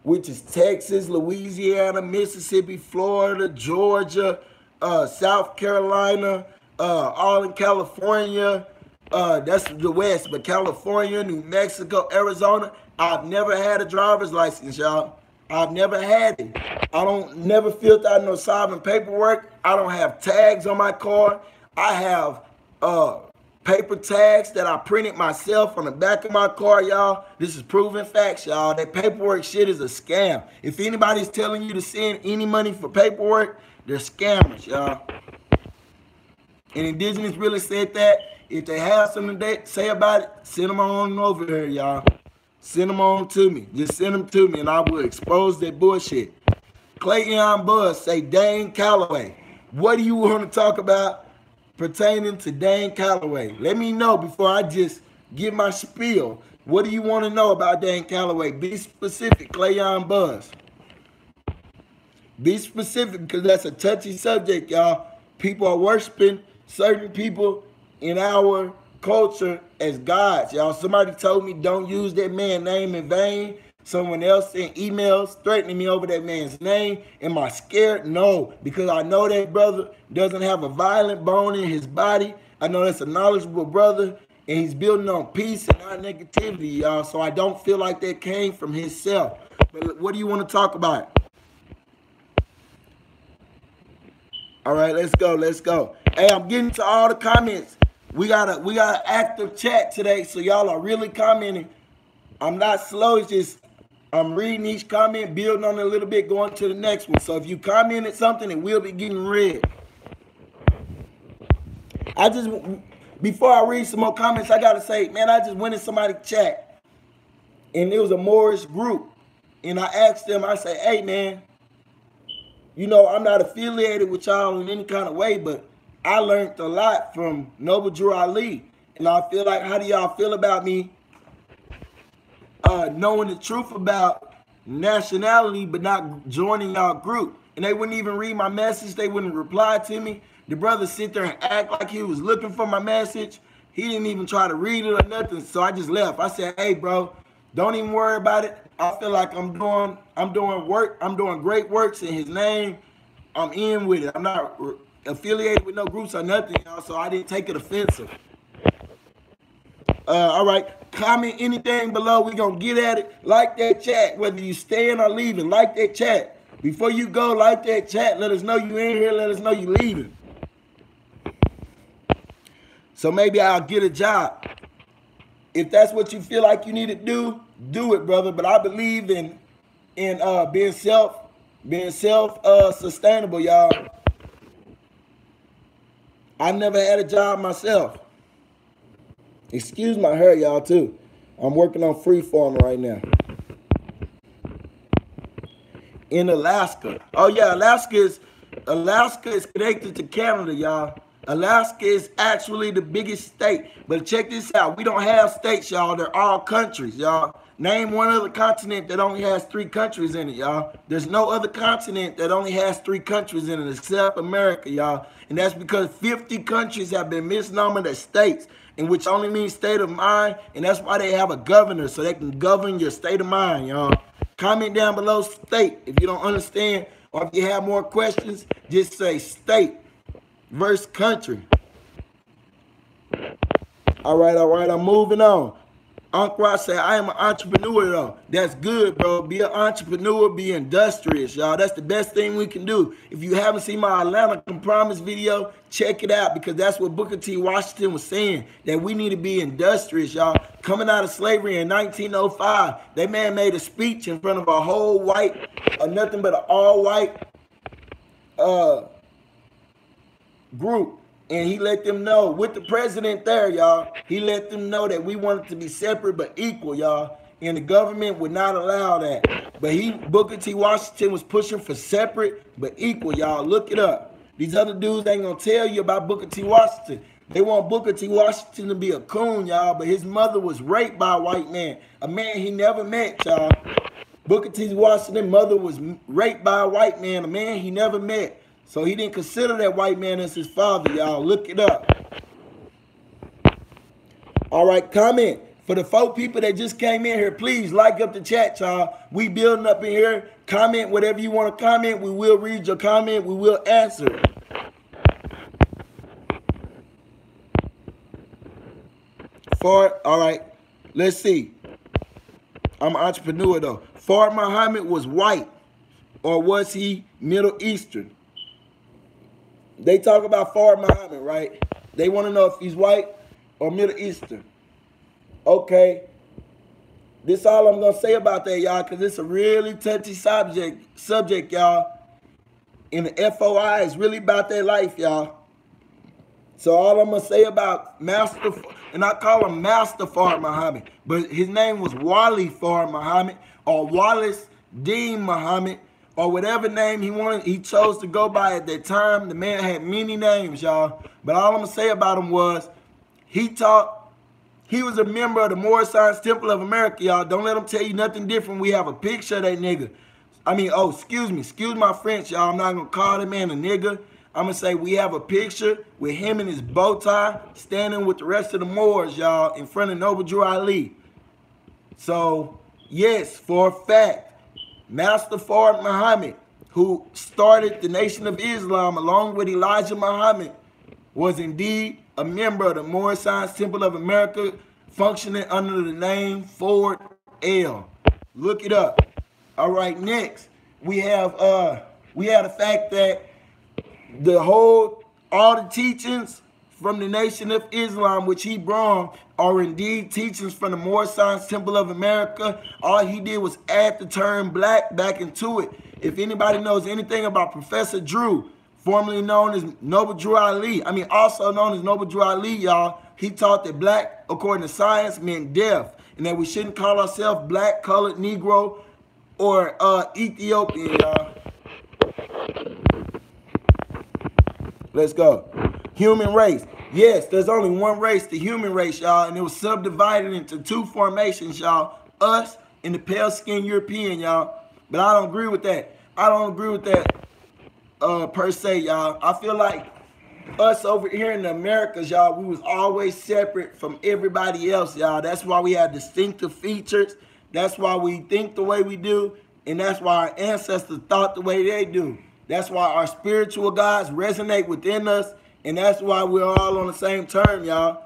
which is Texas, Louisiana, Mississippi, Florida, Georgia, South Carolina, all in California. That's the West, but California, New Mexico, Arizona, I've never had a driver's license, y'all. I've never had it. I don't never filled out no sovereign paperwork. I don't have tags on my car. I have paper tags that I printed myself on the back of my car, y'all. This is proven facts, y'all. That paperwork shit is a scam. If anybody's telling you to send any money for paperwork, they're scammers, y'all. And Indigenous really said that. If they have something to say about it, send them on over here, y'all. Send them on to me. Just send them to me, and I will expose that bullshit. Clayton Buzz say Dane Calloway. What do you want to talk about pertaining to Dane Calloway? Let me know before I just give my spiel. What do you want to know about Dane Calloway? Be specific, Clayton Buzz. Be specific, because that's a touchy subject, y'all. People are worshiping certain people in our culture as gods, y'all. Somebody told me don't use that man's name in vain. Someone else sent emails threatening me over that man's name. Am I scared? No, because I know that brother doesn't have a violent bone in his body. I know that's a knowledgeable brother, and he's building on peace and not negativity, y'all. So I don't feel like that came from himself. But what do you want to talk about? All right, let's go. Let's go. Hey, I'm getting to all the comments. We got an active chat today, so y'all are really commenting. I'm not slow. It's just I'm reading each comment, building on it a little bit, going to the next one. So if you commented something, it will be getting read. Before I read some more comments, I gotta say, man, I just went in somebody's chat, and it was a Moorish group, and I asked them, I say, hey, man, you know, I'm not affiliated with y'all in any kind of way, but I learned a lot from Noble Drew Ali. And I feel like, how do y'all feel about me knowing the truth about nationality but not joining y'all group? And they wouldn't even read my message. They wouldn't reply to me. The brother sit there and act like he was looking for my message. He didn't even try to read it or nothing. So I just left. I said, hey, bro, don't even worry about it. I feel like I'm doing work. I'm doing great works in his name. I'm in with it. I'm not affiliated with no groups or nothing, y'all, so I didn't take it offensive. All right, comment anything below. We're going to get at it. Like that chat, whether you staying or leaving. Like that chat. Before you go, like that chat. Let us know you in here. Let us know you leaving. So maybe I'll get a job. If that's what you feel like you need to do, do it, brother. But I believe in being self-sustainable, y'all. I never had a job myself. Excuse my hair, y'all, too. I'm working on freeform right now. In Alaska. Oh, yeah, Alaska is connected to Canada, y'all. Alaska is actually the biggest state. But check this out. We don't have states, y'all. They're all countries, y'all. Name one other continent that only has 3 countries in it, y'all. There's no other continent that only has 3 countries in it except America, y'all. And that's because 50 countries have been misnomered as states, in which only means state of mind. And that's why they have a governor, so they can govern your state of mind, y'all. Comment down below state if you don't understand, or if you have more questions, just say state versus country. All right, I'm moving on. Uncle Ross said, I am an entrepreneur, though. That's good, bro. Be an entrepreneur, be industrious, y'all. That's the best thing we can do. If you haven't seen my Atlanta Compromise video, check it out, because that's what Booker T. Washington was saying, that we need to be industrious, y'all. Coming out of slavery in 1905, that man made a speech in front of a whole white, or nothing but an all-white group. And he let them know, with the president there, y'all, he let them know that we wanted to be separate but equal, y'all. And the government would not allow that. But Booker T. Washington was pushing for separate but equal, y'all. Look it up. These other dudes ain't gonna tell you about Booker T. Washington. They want Booker T. Washington to be a coon, y'all, but his mother was raped by a white man. A man he never met, y'all. Booker T. Washington's mother was raped by a white man, a man he never met. So he didn't consider that white man as his father, y'all. Look it up. All right, comment. For the 4 people that just came in here, please like up the chat, y'all. We building up in here. Comment whatever you want to comment. We will read your comment. We will answer. All right, let's see. I'm an entrepreneur, though. Fard Muhammad was white, or was he Middle Eastern? They talk about Fard Muhammad, right? They want to know if he's white or Middle Eastern. Okay. This is all I'm going to say about that, y'all, because it's a really touchy subject, y'all. And the FOI is really about their life, y'all. So all I'm going to say about Master, and I call him Master Fard Muhammad, but his name was Wali Fard Muhammad, or Wallace Dean Muhammad, or whatever name he chose to go by at that time. The man had many names, y'all. But all I'm going to say about him was he was a member of the Moorish Science Temple of America, y'all. Don't let them tell you nothing different. We have a picture of that nigga. I mean, oh, excuse me. Excuse my French, y'all. I'm not going to call that man a nigga. I'm going to say we have a picture with him in his bow tie standing with the rest of the Moors, y'all, in front of Noble Drew Ali. So, yes, for a fact, Master Fard Muhammad, who started the Nation of Islam along with Elijah Muhammad, was indeed a member of the Moorish Science Temple of America, functioning under the name Ford L. Look it up. All right, next we have the fact that all the teachings from the Nation of Islam, which he brought, are indeed teachings from the Moorish Science Temple of America. All he did was add the term black back into it. If anybody knows anything about Professor Drew, formerly known as Noble Drew Ali, also known as Noble Drew Ali, y'all, he taught that black, according to science, meant deaf, and that we shouldn't call ourselves black, colored, Negro, or Ethiopian, y'all. Let's go. Human race. Yes, there's only one race, the human race, y'all, and it was subdivided into 2 formations, y'all. Us and the pale-skinned European, y'all. But I don't agree with that. I don't agree with that per se, y'all. I feel like us over here in the Americas, y'all, we was always separate from everybody else, y'all. That's why we have distinctive features. That's why we think the way we do, and that's why our ancestors thought the way they do. That's why our spiritual gods resonate within us, and that's why we're all on the same term, y'all.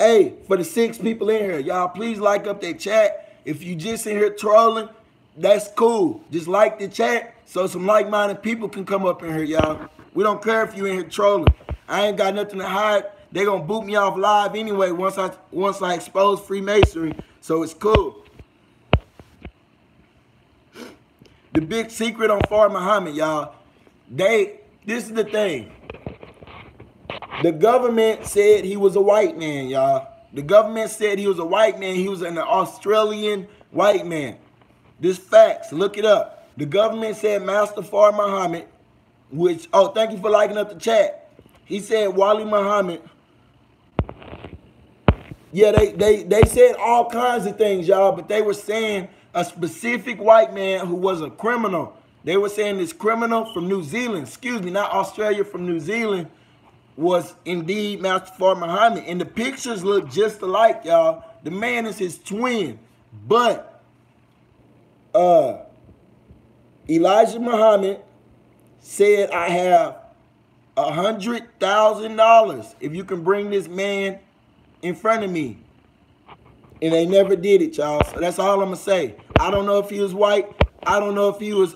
Hey, for the 6 people in here, y'all, please like up that chat. If you just in here trolling, that's cool. Just like the chat so some like-minded people can come up in here, y'all. We don't care if you in here trolling. I ain't got nothing to hide. They gonna boot me off live anyway once I expose Freemasonry, so it's cool. The big secret on Fard Muhammad, y'all. This is the thing. The government said he was a white man, y'all. The government said he was a white man. He was an Australian white man. This facts. Look it up. The government said Master Fard Muhammad which, oh, thank you for liking up the chat. He said Wali Muhammad. Yeah, they said all kinds of things, y'all, but they were saying a specific white man who was a criminal. They were saying this criminal from New Zealand, excuse me, not Australia, from New Zealand, was indeed Master Fard Muhammad. And the pictures look just alike, y'all. The man is his twin. But Elijah Muhammad said, I have $100,000 if you can bring this man in front of me. And they never did it, y'all. So that's all I'm gonna say. I don't know if he was white. I don't know if he was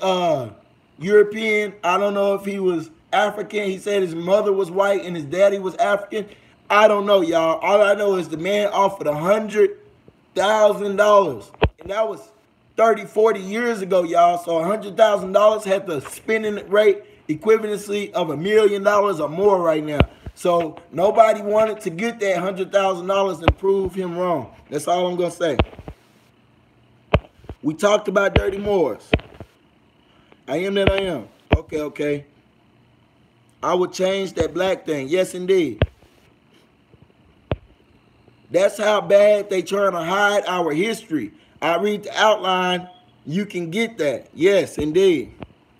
European. I don't know if he was African. He said his mother was white and his daddy was African. I don't know, y'all. All I know is the man offered $100,000. And that was 30, 40 years ago, y'all. So $100,000 had the spending rate equivalency of $1 million or more right now. So nobody wanted to get that $100,000 and prove him wrong. That's all I'm going to say. We talked about Dirty Moors. I am that I am. Okay. I would change that black thing. Yes, indeed. That's how bad they trying to hide our history. I read the outline. You can get that. Yes, indeed.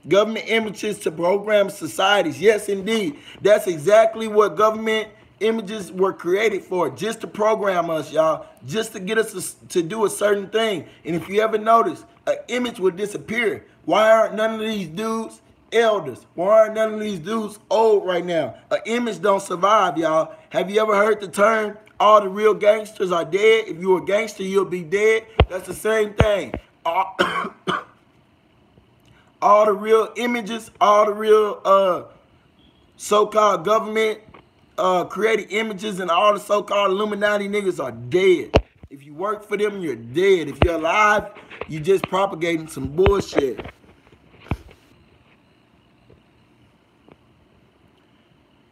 Government images to program societies. Yes, indeed. That's exactly what government images were created for. Just to program us, y'all. Just to get us to do a certain thing. And if you ever notice, an image will disappear. Why aren't none of these dudes elders? Why aren't none of these dudes old right now? An image don't survive, y'all. Have you ever heard the term, all the real gangsters are dead? If you're a gangster, you'll be dead. That's the same thing. All the real images, all the real so-called government created images and all the so-called Illuminati niggas are dead. If you work for them, you're dead. If you're alive, you just propagating some bullshit.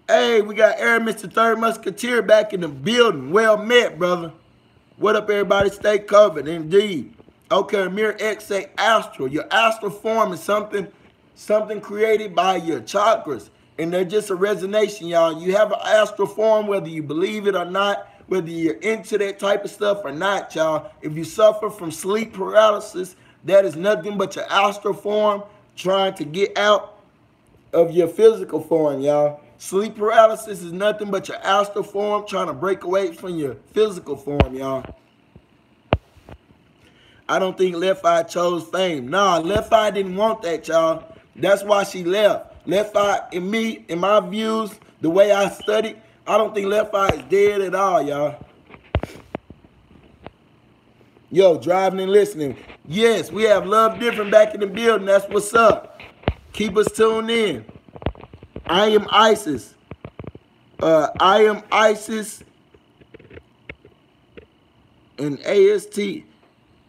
Hey, we got Aramis the Third Musketeer back in the building. Well met, brother. What up, everybody? Stay covered, indeed. Okay, Amir X say astral. Your astral form is something created by your chakras. And they're just a resonation, y'all. You have an astral form, whether you believe it or not, whether you're into that type of stuff or not, y'all. If you suffer from sleep paralysis, that is nothing but your astral form trying to get out of your physical form, y'all. Sleep paralysis is nothing but your astral form trying to break away from your physical form, y'all. I don't think Left Eye chose fame. Nah, Left Eye didn't want that, y'all. That's why she left. Left Eye, in my views, the way I studied, I don't think Left Eye is dead at all, y'all. Yo, driving and listening. Yes, we have Love Different back in the building. That's what's up. Keep us tuned in. I am ISIS. I am ISIS and AST.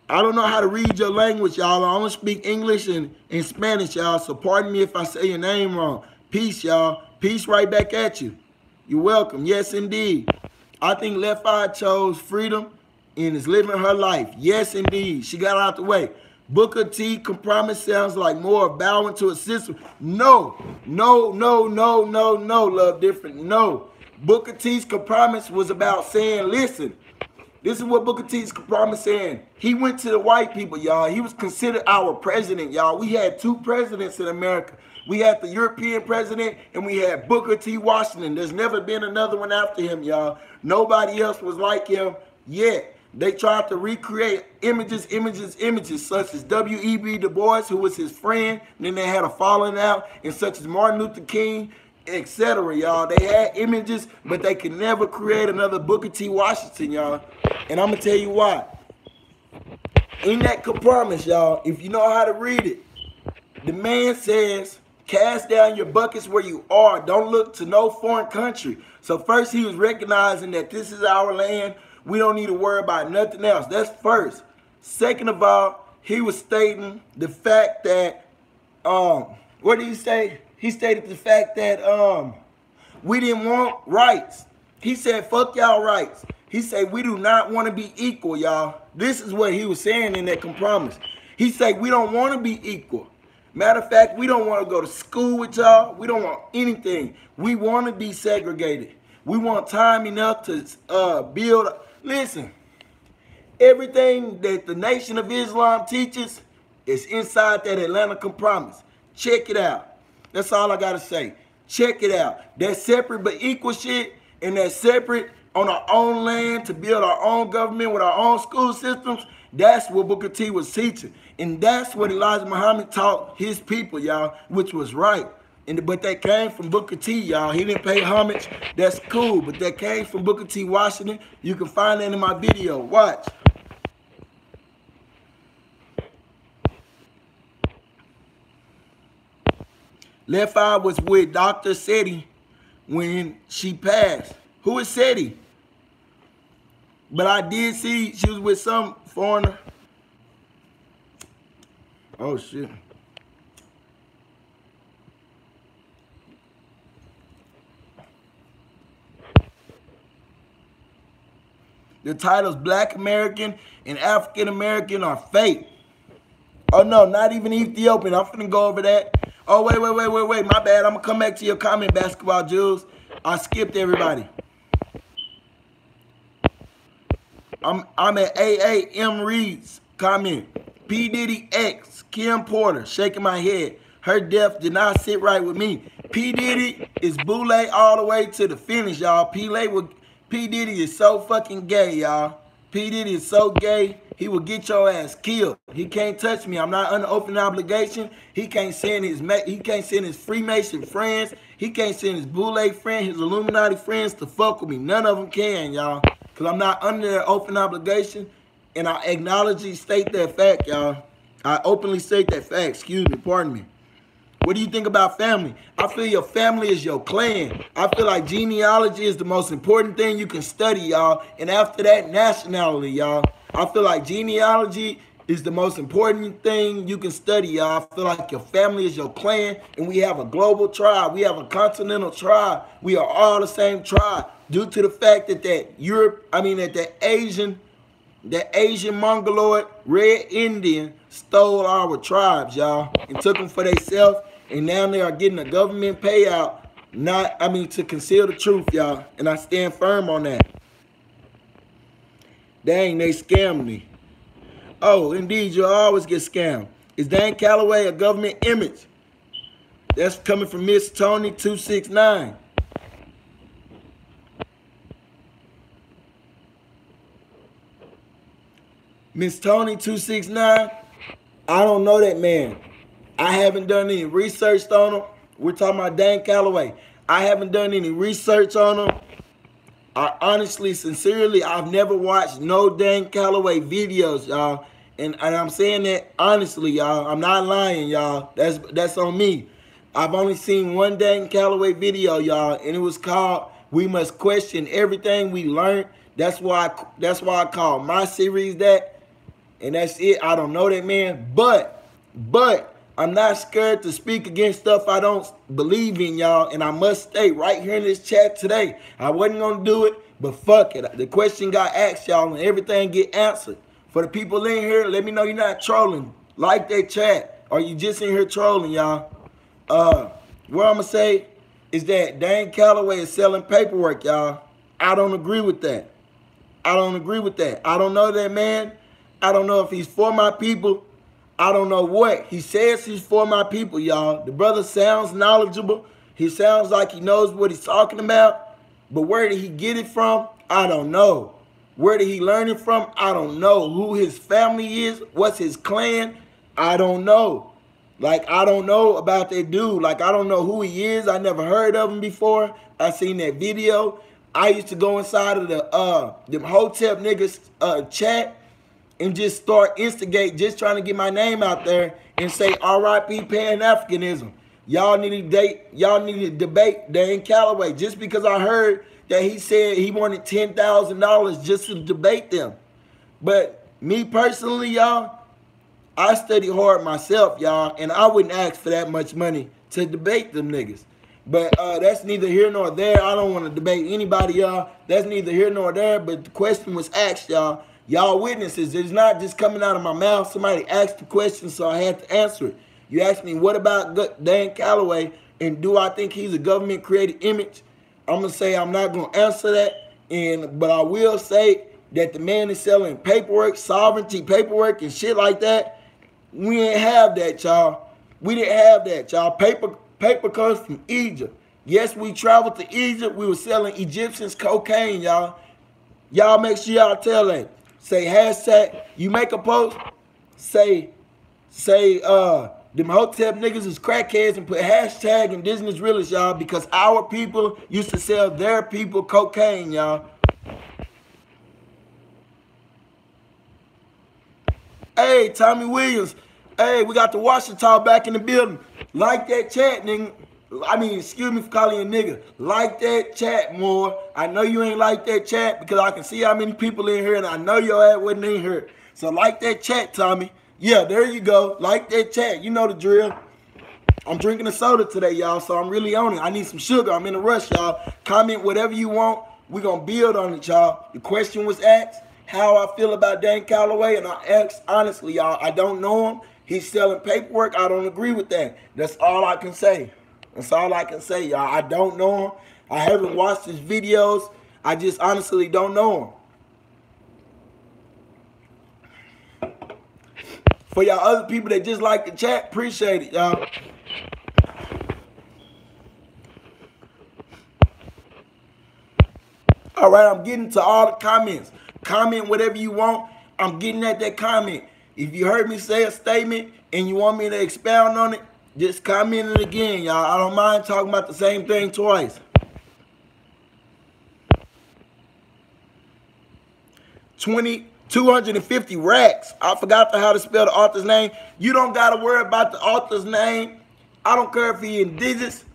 I don't know how to read your language, y'all. I only speak English and Spanish, y'all. So pardon me if I say your name wrong. Peace, y'all. Peace right back at you. You're welcome. Yes, indeed. I think Left Eye chose freedom and is living her life. Yes, indeed. She got out the way. Booker T compromise sounds like more bowing to a system. No, Love Different. No. Booker T's compromise was about saying, listen, this is what Booker T's compromise saying. He went to the white people, y'all. He was considered our president, y'all. We had two presidents in America. We had the European president and we had Booker T. Washington. There's never been another one after him, y'all. Nobody else was like him yet. They tried to recreate images, such as W.E.B. Du Bois, who was his friend. And then they had a falling out, and such as Martin Luther King, etc., y'all. They had images, but they could never create another Booker T. Washington, y'all. And I'm going to tell you why. In that compromise, y'all, if you know how to read it, the man says, cast down your buckets where you are. Don't look to no foreign country. So first he was recognizing that this is our land. We don't need to worry about nothing else. That's first. Second of all, he was stating the fact that, what did he say? He stated the fact that we didn't want rights. He said, fuck y'all rights. He said, we do not want to be equal, y'all. This is what he was saying in that compromise. He said, we don't want to be equal. Matter of fact, we don't want to go to school with y'all. We don't want anything. We want to be segregated. We want time enough to build. Listen, everything that the Nation of Islam teaches is inside that Atlanta Compromise. Check it out. That's all I got to say. Check it out. That separate but equal shit, and that separate on our own land to build our own government with our own school systems, that's what Booker T was teaching. And that's what Elijah Muhammad taught his people, y'all, which was right. But that came from Booker T, y'all. He didn't pay homage. That's cool. But that came from Booker T Washington. You can find that in my video. Watch. Left Eye was with Dr. Seti when she passed. Who is Seti? But I did see she was with some foreigner. Oh, shit. The titles Black American and African American are fake. Oh, no, not even Ethiopian. I'm finna go over that. Oh, wait. My bad. I'm going to come back to your comment, Basketball Jules. I skipped everybody. I'm at AAM Reed's comment. P. Diddy X, Kim Porter, shaking my head. Her death did not sit right with me. P. Diddy is boule all the way to the finish, y'all. P. Diddy is so fucking gay, y'all. P. Diddy is so gay, he will get your ass killed. He can't touch me. I'm not under open obligation. He can't send his Freemason friends. He can't send his boule friends, his Illuminati friends to fuck with me. None of them can, y'all. Because I'm not under open obligation. And I acknowledge, state that fact, y'all. I openly state that fact. Excuse me, pardon me. What do you think about family? I feel your family is your clan. I feel like genealogy is the most important thing you can study, y'all. And after that, nationality, y'all. I feel like genealogy is the most important thing you can study, y'all. I feel like your family is your clan, and we have a global tribe. We have a continental tribe. We are all the same tribe due to the fact that that Asian Mongoloid Red Indian stole our tribes, y'all, and took them for themselves, and now they are getting a government payout, to conceal the truth, y'all, and I stand firm on that. Dang, they scammed me. Oh, indeed, you'll always get scammed. Is Dan Calloway a government image? That's coming from Miss Tony 269. Miss Tony 269, I don't know that man. I haven't done any research on him. We're talking about Dan Calloway. I haven't done any research on him. I honestly, sincerely, I've never watched no Dan Calloway videos, y'all. And I'm saying that honestly, y'all. I'm not lying, y'all. That's on me. I've only seen one Dan Calloway video, y'all, and it was called "We Must Question Everything We Learned." That's why I call my series that. And that's it. I don't know that man, but I'm not scared to speak against stuff I don't believe in, y'all. And I must state right here in this chat today, I wasn't gonna do it, but fuck it. The question got asked, y'all, and everything get answered. For the people in here, let me know you're not trolling. Like that chat, or you just in here trolling, y'all. What I'm gonna say is that Dan Calloway is selling paperwork, y'all. I don't agree with that. I don't agree with that. I don't know that man. I don't know if he's for my people. I don't know what. He says he's for my people, y'all. The brother sounds knowledgeable. He sounds like he knows what he's talking about. But where did he get it from? I don't know. Where did he learn it from? I don't know. Who his family is? What's his clan? I don't know. Like, I don't know about that dude. Like, I don't know who he is. I never heard of him before. I seen that video. I used to go inside of them Hotep niggas chat and just start instigate, just trying to get my name out there and say R.I.P. Pan-Africanism. Y'all need to debate Dan Calloway. Just because I heard that he said he wanted $10,000 just to debate them. But me personally, y'all, I study hard myself, y'all, and I wouldn't ask for that much money to debate them niggas. But that's neither here nor there. I don't want to debate anybody, y'all. That's neither here nor there, but the question was asked, y'all. Y'all witnesses. It's not just coming out of my mouth. Somebody asked the question, so I had to answer it. You ask me, what about Dan Calloway, and do I think he's a government-created image? I'm going to say I'm not going to answer that, but I will say that the man is selling paperwork, sovereignty paperwork, and shit like that. We didn't have that, y'all. We didn't have that, y'all. Paper comes from Egypt. Yes, we traveled to Egypt. We were selling Egyptians cocaine, y'all. Y'all make sure y'all tell that. Say hashtag. You make a post. Say them Hotep niggas is crackheads and put hashtag Indigenous Realist, y'all, because our people used to sell their people cocaine, y'all. Hey, Tommy Williams. Hey, we got the Washington back in the building. Like that chat, nigga. I mean, excuse me for calling you a nigga. Like that chat more. I know you ain't like that chat because I can see how many people in here, and I know your ass wasn't in here. So like that chat, Tommy. Yeah, there you go. Like that chat. You know the drill. I'm drinking a soda today, y'all, so I'm really on it. I need some sugar. I'm in a rush, y'all. Comment whatever you want. We're going to build on it, y'all. The question was asked, how I feel about Dan Calloway, and I asked, honestly, y'all, I don't know him. He's selling paperwork. I don't agree with that. That's all I can say. That's all I can say, y'all. I don't know him. I haven't watched his videos. I just honestly don't know him. For y'all other people that just like the chat, appreciate it, y'all. All right, I'm getting to all the comments. Comment whatever you want. I'm getting at that comment. If you heard me say a statement and you want me to expound on it, just comment it again, y'all. I don't mind talking about the same thing twice. 250 racks. I forgot how to spell the author's name. You don't got to worry about the author's name. I don't care if he indigenous.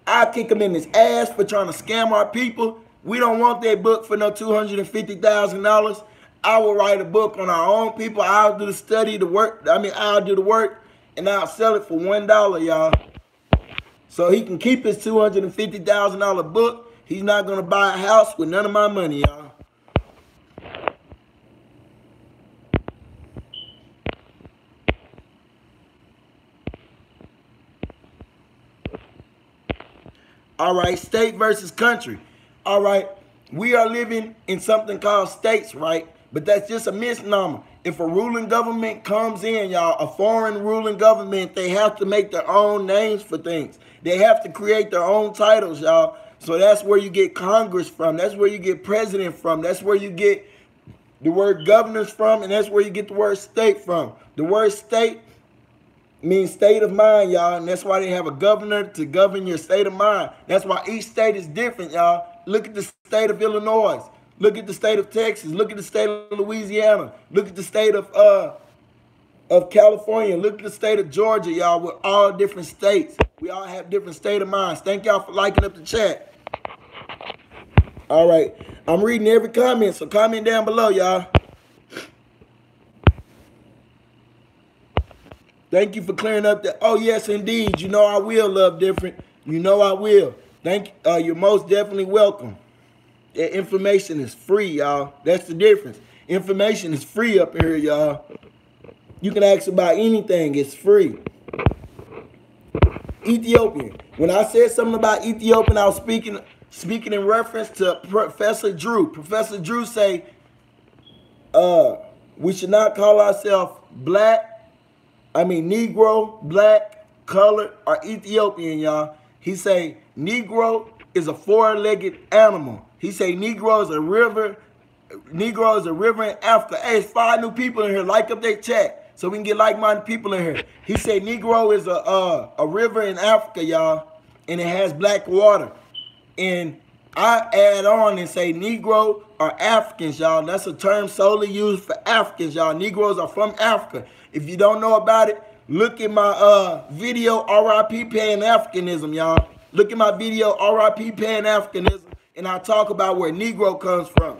I kick him in his ass for trying to scam our people. We don't want that book for no $250,000. I will write a book on our own people. I'll do the study, the work. I'll do the work, and I'll sell it for $1, y'all. So he can keep his $250,000 book. He's not going to buy a house with none of my money, y'all. All right, state versus country. All right, we are living in something called states, right? But that's just a misnomer. If a ruling government comes in, y'all, a foreign ruling government, they have to make their own names for things. They have to create their own titles, y'all. So that's where you get Congress from. That's where you get president from. That's where you get the word governors from, and that's where you get the word state from. The word state means state of mind, y'all, and that's why they have a governor to govern your state of mind. That's why each state is different, y'all. Look at the state of Illinois. Look at the state of Texas. Look at the state of Louisiana. Look at the state of California. Look at the state of Georgia, y'all. We're all different states. We all have different state of minds. Thank y'all for liking up the chat. All right. I'm reading every comment, so comment down below, y'all. Thank you for clearing up that. Oh, yes, indeed. You know I will, Love Different. You know I will. Thank you. You're most definitely welcome. That information is free, y'all. That's the difference. Information is free up here, y'all. You can ask about anything. It's free. Ethiopian. When I said something about Ethiopian, I was speaking in reference to Professor Drew. Professor Drew say, we should not call ourselves Negro, black, colored, or Ethiopian, y'all. He say Negro is a four-legged animal. He say Negro is a river. Negro is a river in Africa. Hey, it's 5 new people in here. Like up their chat so we can get like-minded people in here. He say Negro is a river in Africa, y'all, and it has black water. And I add on and say Negro are Africans, y'all. That's a term solely used for Africans, y'all. Negroes are from Africa. If you don't know about it, look at my video, R.I.P. Pan-Africanism, y'all. Look at my video, R.I.P. Pan-Africanism, and I talk about where Negro comes from.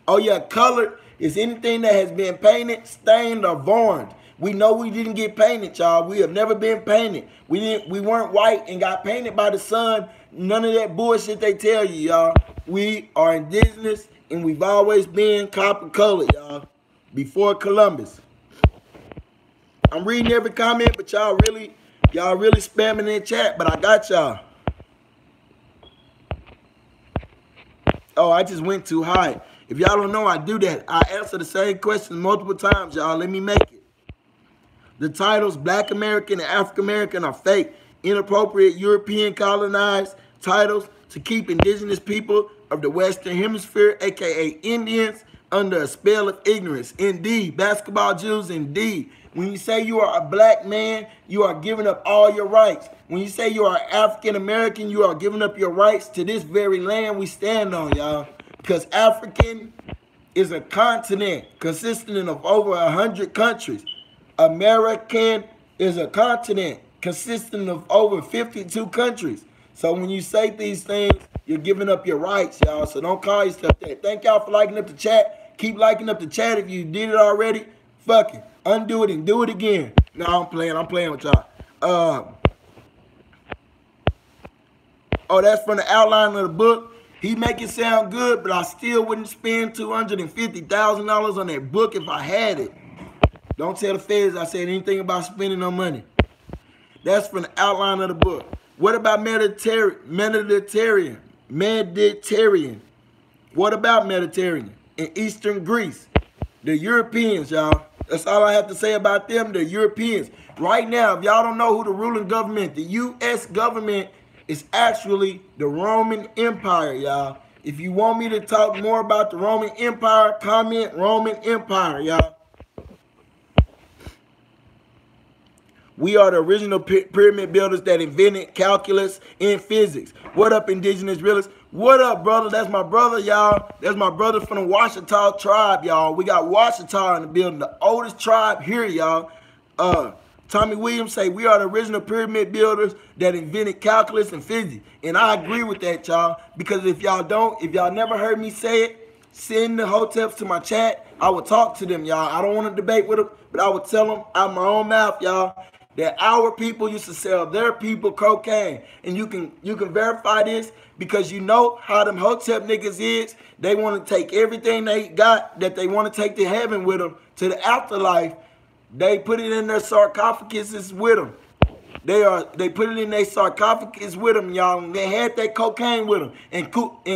Oh, yeah, colored is anything that has been painted, stained, or varnished. We know we didn't get painted, y'all. We have never been painted. We weren't white and got painted by the sun. None of that bullshit they tell you, y'all. We are indigenous, and we've always been copper colored, y'all. Before Columbus. I'm reading every comment, but y'all really spamming in chat, but I got y'all. Oh, I just went too high. If y'all don't know, I do that. I answer the same question multiple times, y'all. Let me make it. The titles Black American and African American are fake, inappropriate European colonized titles to keep indigenous people of the Western Hemisphere, aka Indians, under a spell of ignorance. Indeed, basketball Jews, indeed. When you say you are a black man, you are giving up all your rights. When you say you are African American, you are giving up your rights to this very land we stand on, y'all. Because African is a continent consisting of over 100 countries. American is a continent consisting of over 52 countries. So when you say these things, you're giving up your rights, y'all. So don't call yourself that. Thank y'all for liking up the chat. Keep liking up the chat if you did it already. Fuck it. Undo it and do it again. No, I'm playing with y'all. Oh, that's from the outline of the book. He make it sound good, but I still wouldn't spend $250,000 on that book if I had it. Don't tell the feds I said anything about spending no money. That's from the outline of the book. What about Mediterranean? What about Mediterranean? In Eastern Greece? The Europeans, y'all. That's all I have to say about them, the Europeans. Right now, if y'all don't know who the ruling government, the U.S. government is actually the Roman Empire, y'all. If you want me to talk more about the Roman Empire, comment Roman Empire, y'all. We are the original pyramid builders that invented calculus and physics. What up, Indigenous Realists? What up, brother? That's my brother, y'all. That's my brother from the Washita tribe, y'all. We got Washita in the building, the oldest tribe here, y'all. Tommy Williams say, we are the original pyramid builders that invented calculus and physics. And I agree with that, y'all. Because if y'all never heard me say it, send the hoteps to my chat. I will talk to them, y'all. I don't want to debate with them, but I would tell them out my own mouth, y'all, that our people used to sell their people cocaine. And you can verify this because you know how them hotep niggas is. They want to take everything they got that they want to take to heaven with them, to the afterlife. They put it in their sarcophaguses with them. They put it in their sarcophagus with them, y'all. And they had that cocaine with them. And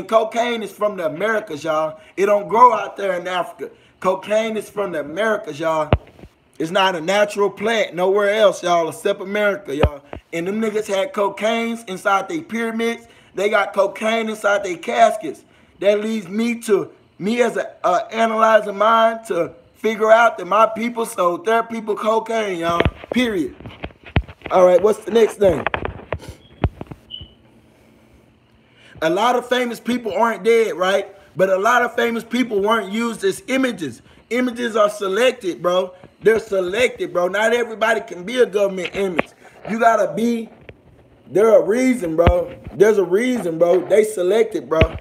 cocaine is from the Americas, y'all. It don't grow out there in Africa. Cocaine is from the Americas, y'all. It's not a natural plant nowhere else, y'all, except America, y'all. And them niggas had cocaines inside their pyramids. They got cocaine inside their caskets. That leads me as an analyzing mind to figure out that my people sold their people cocaine, y'all. Period. All right, what's the next thing? A lot of famous people aren't dead, right? But a lot of famous people weren't used as images. Images are selected, bro. They're selected, bro. Not everybody can be a government image. You gotta be, there's a reason, bro. There's a reason, bro. They selected, bro.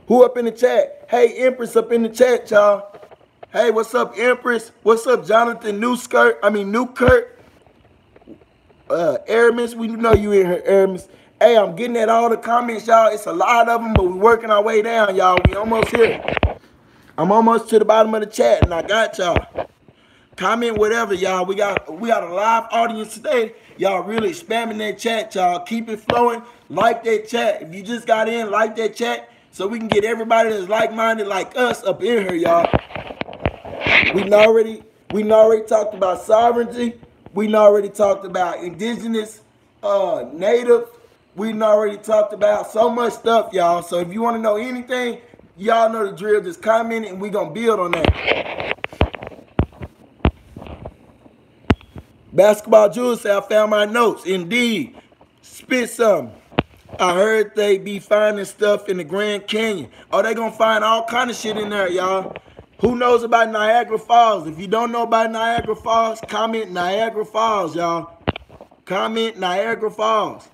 Who up in the chat? Hey, Empress up in the chat, y'all. Hey, what's up, Empress? What's up, Jonathan Newkirk? Aramis, we know you in here, Aramis. Hey, I'm getting at all the comments, y'all. It's a lot of them, but we're working our way down, y'all. We almost here. I'm almost to the bottom of the chat, and I got y'all. Comment whatever, y'all. We got a live audience today. Y'all really spamming that chat, y'all. Keep it flowing. Like that chat. If you just got in, like that chat so we can get everybody that's like-minded like us up in here, y'all. We already talked about sovereignty. We already talked about indigenous, native. We already talked about so much stuff, y'all. So if you want to know anything, y'all know the drill. Just comment and we gonna build on that. Basketball Jules said, I found my notes. Indeed. Spit some. I heard they be finding stuff in the Grand Canyon. Oh, they gonna find all kind of shit in there, y'all. Who knows about Niagara Falls? If you don't know about Niagara Falls, comment Niagara Falls, y'all. Comment Niagara Falls.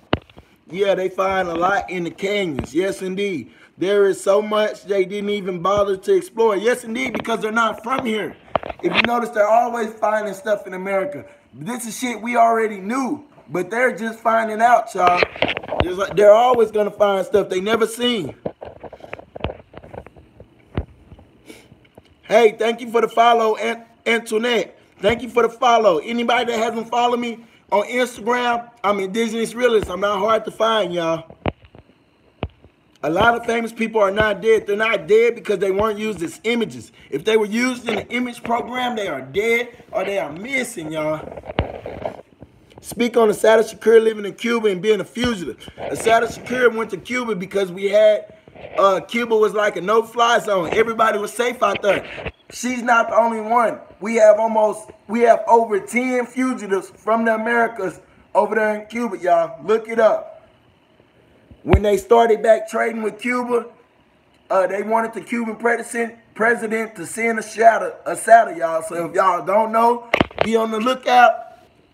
Yeah, they find a lot in the canyons. Yes, indeed. There is so much they didn't even bother to explore. Yes, indeed, because they're not from here. If you notice, they're always finding stuff in America. This is shit we already knew, but they're just finding out, y'all. They're always going to find stuff they never seen. Hey, thank you for the follow, Antoinette. Thank you for the follow. Anybody that hasn't followed me on Instagram, I'm Indigenous Realist. I'm not hard to find, y'all. A lot of famous people are not dead. They're not dead because they weren't used as images. If they were used in an image program, they are dead or they are missing, y'all. Speak on Assata Shakur living in Cuba and being a fugitive. Assata Shakur went to Cuba because we had, Cuba was like a no-fly zone. Everybody was safe out there. She's not the only one. We have over 10 fugitives from the Americas over there in Cuba, y'all. Look it up. When they started back trading with Cuba, they wanted the Cuban president to send Assata, y'all. So if y'all don't know, be on the lookout.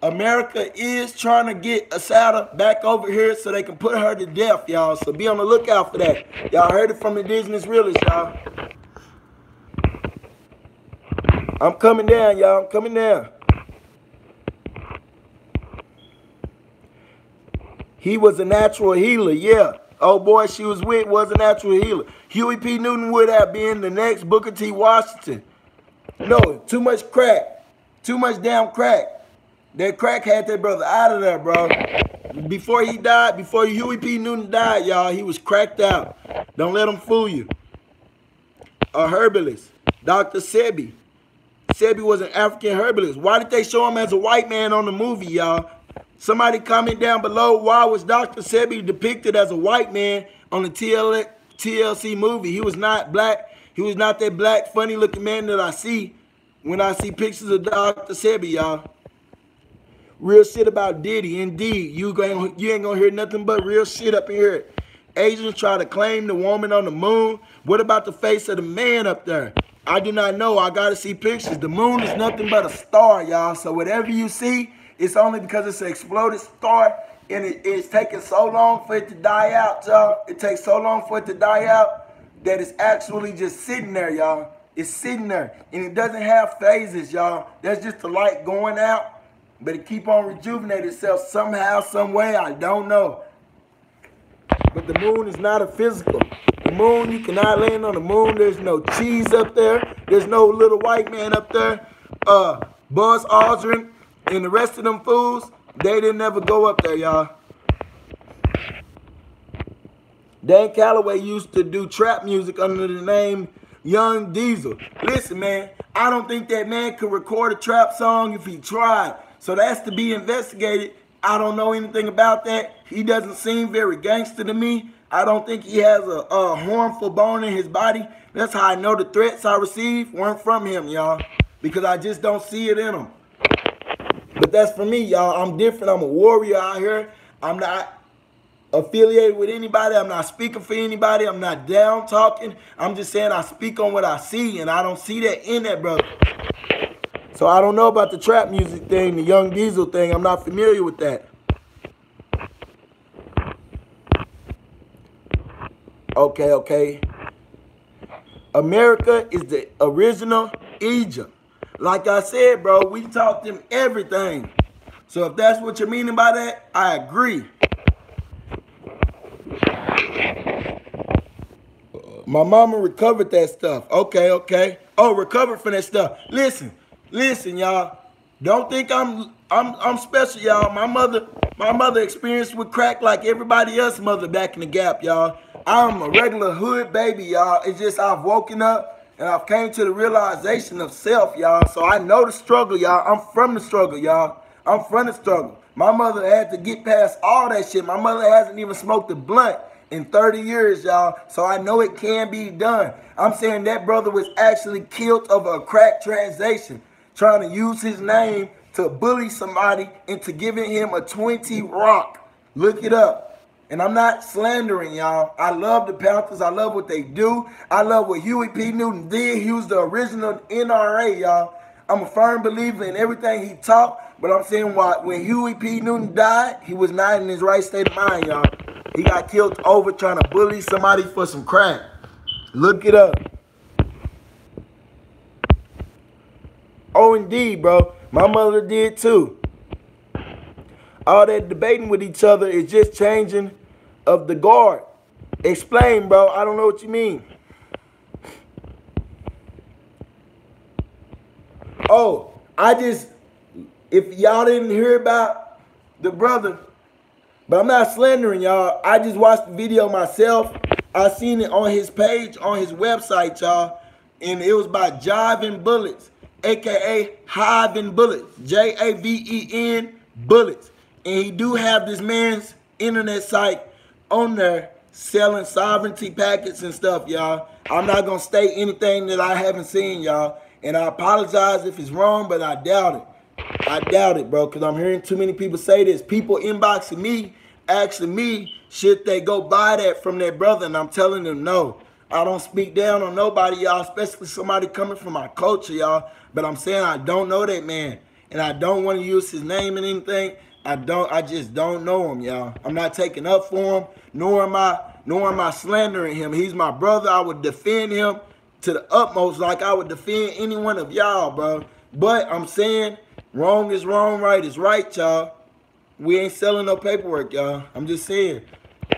America is trying to get Assata back over here so they can put her to death, y'all. So be on the lookout for that. Y'all heard it from Indigenous Realist, y'all. I'm coming down, y'all. I'm coming down. He was a natural healer, yeah. Oh boy, she was with was a natural healer. Huey P. Newton would have been the next Booker T. Washington. No, too much crack. Too much damn crack. That crack had that brother out of there, bro. Before he died, before Huey P. Newton died, y'all, he was cracked out. Don't let him fool you. A herbalist, Dr. Sebi. Sebi was an African herbalist. Why did they show him as a white man on the movie, y'all? Somebody comment down below, why was Dr. Sebi depicted as a white man on the TLC movie? He was not black. He was not that black, funny-looking man that I see when I see pictures of Dr. Sebi, y'all. Real shit about Diddy, indeed. You ain't gonna hear nothing but real shit up in here. Asians try to claim the woman on the moon. What about the face of the man up there? I do not know. I gotta see pictures. The moon is nothing but a star, y'all. So whatever you see, it's only because it's an exploded star and it's taking so long for it to die out, y'all. It takes so long for it to die out that it's actually just sitting there, y'all. It's sitting there and it doesn't have phases, y'all. That's just the light going out. But it keep on rejuvenating itself somehow, some way, I don't know. But the moon is not a physical. The moon, you cannot land on the moon. There's no cheese up there. There's no little white man up there. Buzz Aldrin and the rest of them fools, they didn't ever go up there, y'all. Dan Calloway used to do trap music under the name Young Diesel. Listen, man, I don't think that man could record a trap song if he tried. So that's to be investigated. I don't know anything about that. He doesn't seem very gangster to me. I don't think he has a harmful bone in his body. That's how I know the threats I received weren't from him, y'all. Because I just don't see it in him. But that's for me, y'all. I'm different. I'm a warrior out here. I'm not affiliated with anybody. I'm not speaking for anybody. I'm not down talking. I'm just saying I speak on what I see, and I don't see that in that brother. So I don't know about the trap music thing, the Young Diesel thing. I'm not familiar with that. Okay. America is the original Egypt. Like I said, bro, we taught them everything. So if that's what you're meaning by that, I agree. My mama recovered that stuff. Okay. Oh, recovered from that stuff. Listen, y'all. Don't think I'm special, y'all. My mother experienced with crack like everybody else mother back in the Gap, y'all. I'm a regular hood baby, y'all. It's just I've woken up and I've came to the realization of self, y'all. So I know the struggle, y'all. I'm from the struggle, y'all. I'm from the struggle. My mother had to get past all that shit. My mother hasn't even smoked a blunt in 30 years, y'all. So I know it can be done. I'm saying that brother was actually killed over a crack transaction, trying to use his name to bully somebody into giving him a 20 rock. Look it up. And I'm not slandering, y'all. I love the Panthers. I love what they do. I love what Huey P. Newton did. He was the original NRA, y'all. I'm a firm believer in everything he taught, but I'm saying when Huey P. Newton died, he was not in his right state of mind, y'all. He got killed over trying to bully somebody for some crack. Look it up. Oh, indeed, bro. My mother did too. All that debating with each other is just changing of the guard. Explain, bro. I don't know what you mean. Oh, I just, if y'all didn't hear about the brother, but I'm not slandering y'all. I just watched the video myself. I seen it on his page, on his website, y'all. And it was by Jiving Bullets, aka Hiving Bullets. Javen Bullets. And he do have this man's internet site on there selling sovereignty packets and stuff, y'all. I'm not gonna state anything that I haven't seen, y'all. And I apologize if it's wrong, but I doubt it. I doubt it, bro, because I'm hearing too many people say this. People inboxing me, asking me, should they go buy that from their brother? And I'm telling them no. I don't speak down on nobody, y'all, especially somebody coming from my culture, y'all. But I'm saying I don't know that man. And I don't want to use his name and anything. I just don't know him, y'all. I'm not taking up for him, nor am I slandering him. He's my brother. I would defend him to the utmost like I would defend any one of y'all, bro. But I'm saying wrong is wrong, right is right, y'all. We ain't selling no paperwork, y'all. I'm just saying.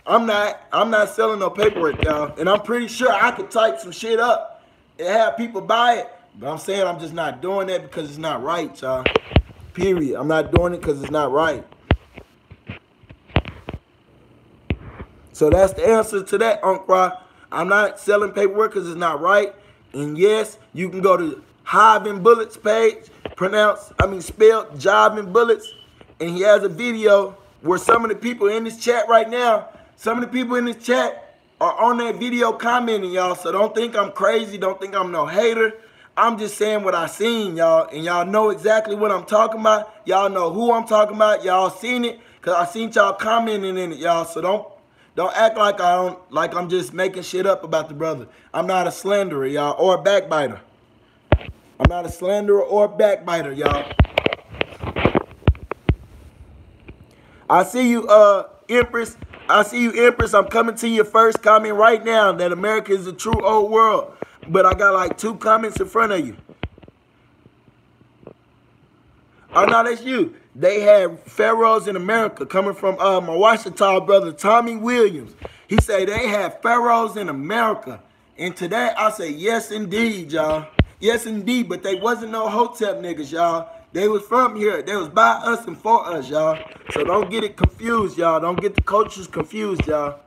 I'm not selling no paperwork, y'all. And I'm pretty sure I could type some shit up and have people buy it. But I'm saying I'm just not doing that because it's not right, y'all. Period. I'm not doing it because it's not right. So that's the answer to that, Uncle. I'm not selling paperwork because it's not right. And yes, you can go to Hiving Bullets page, spelled Jiving Bullets, and he has a video where some of the people in this chat right now, some of the people in this chat are on that video commenting, y'all. So don't think I'm crazy. Don't think I'm no hater. I'm just saying what I seen, y'all. And y'all know exactly what I'm talking about. Y'all know who I'm talking about. Y'all seen it because I seen y'all commenting in it, y'all. So don't act like I'm just making shit up about the brother. I'm not a slanderer, y'all, or a backbiter. I'm not a slanderer or a backbiter, y'all. I see you, Empress. I see you, Empress. I'm coming to your first comment right now that America is a true old world. But I got like 2 comments in front of you. Oh, no, that's you. They have pharaohs in America coming from my Washington brother, Tommy Williams. He said they have pharaohs in America. And today I say, yes, indeed, y'all. Yes, indeed. But they wasn't no Hotep niggas, y'all. They was from here. They was by us and for us, y'all. So don't get it confused, y'all. Don't get the cultures confused, y'all.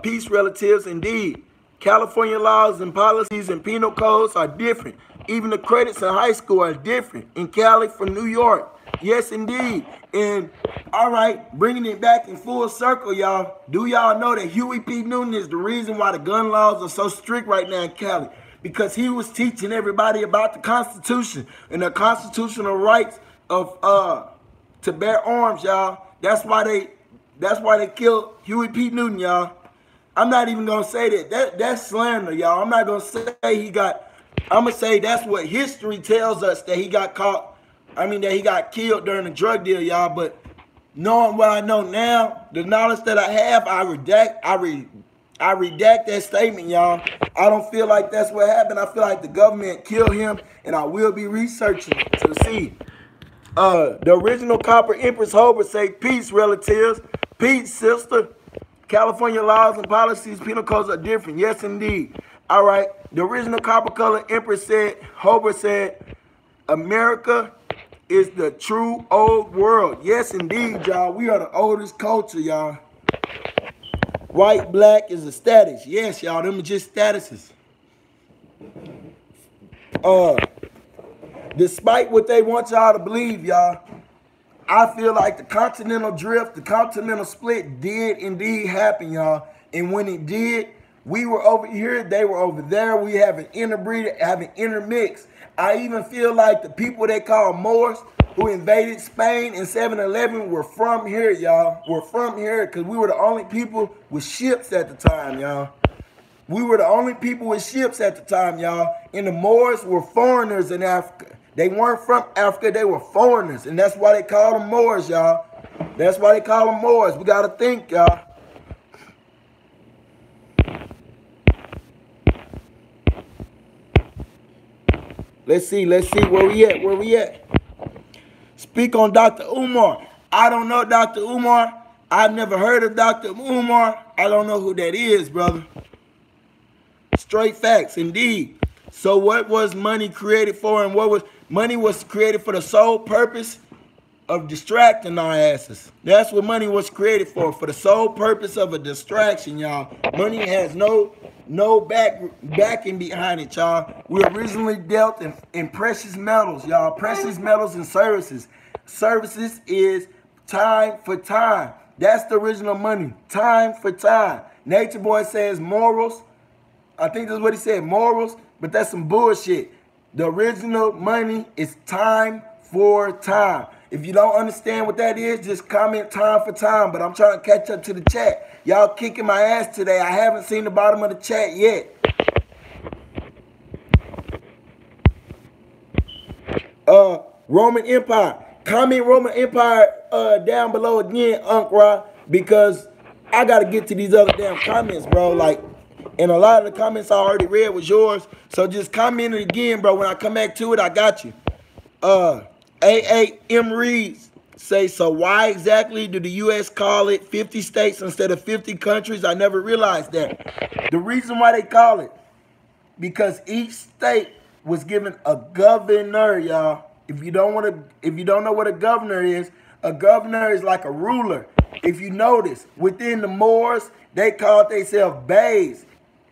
Peace, relatives, indeed. California laws and policies and penal codes are different. Even the credits in high school are different in Cali from New York. Yes, indeed. And, all right, bringing it back in full circle, y'all. Do y'all know that Huey P. Newton is the reason why the gun laws are so strict right now in Cali? Because he was teaching everybody about the Constitution and the constitutional rights of to bear arms, y'all. That's why they killed Huey P. Newton, y'all. I'm not even gonna say that. That's slander, y'all. I'm not gonna say I'm gonna say that's what history tells us, that he got caught. That he got killed during a drug deal, y'all. But knowing what I know now, the knowledge that I have, I redact that statement, y'all. I don't feel like that's what happened. I feel like the government killed him, and I will be researching to see. The original Copper Empress Hober say, peace, relatives. Peace, sister. California laws and policies, penal codes are different. Yes, indeed. All right. The original Copper Color Empress said, Hober said, America is the true old world. Yes, indeed, y'all. We are the oldest culture, y'all. White, black is a status. Yes, y'all. Them are just statuses. Despite what they want y'all to believe, y'all, I feel like the continental drift, the continental split did indeed happen, y'all. And when it did, we were over here, they were over there. We have an interbreed, have an intermix. I even feel like the people they call Moors who invaded Spain in 711 were from here, y'all. We're from here because we were the only people with ships at the time, y'all. We were the only people with ships at the time, y'all. And the Moors were foreigners in Africa. They weren't from Africa, they were foreigners. And that's why they call them Moors, y'all. That's why they call them Moors. We got to think, y'all. Let's see where we at. Speak on Dr. Umar. I don't know Dr. Umar. I've never heard of Dr. Umar. I don't know who that is, brother. Straight facts, indeed. So what was money created for, and what was money was created for the sole purpose of distracting our asses. That's what money was created for the sole purpose of a distraction, y'all. Money has no backing behind it, y'all. We originally dealt in precious metals, y'all. Precious metals and services. Services is time for time. That's the original money. Time for time. Nature Boy says morals. I think that's what he said, morals, but that's some bullshit. The original money is time for time. If you don't understand what that is, just comment time for time. But I'm trying to catch up to the chat. Y'all kicking my ass today. I haven't seen the bottom of the chat yet. Roman Empire. Comment Roman Empire down below again, Unc Ra, because I got to get to these other damn comments, bro. Like, and a lot of the comments I already read was yours. So just comment it again, bro. When I come back to it, I got you. A.A.M. Reeves say, so why exactly do the U.S. call it 50 states instead of 50 countries? I never realized that. The reason why they call it, because each state was given a governor, y'all. If you don't know what a governor is like a ruler. If you notice, within the Moors, they called themselves beys.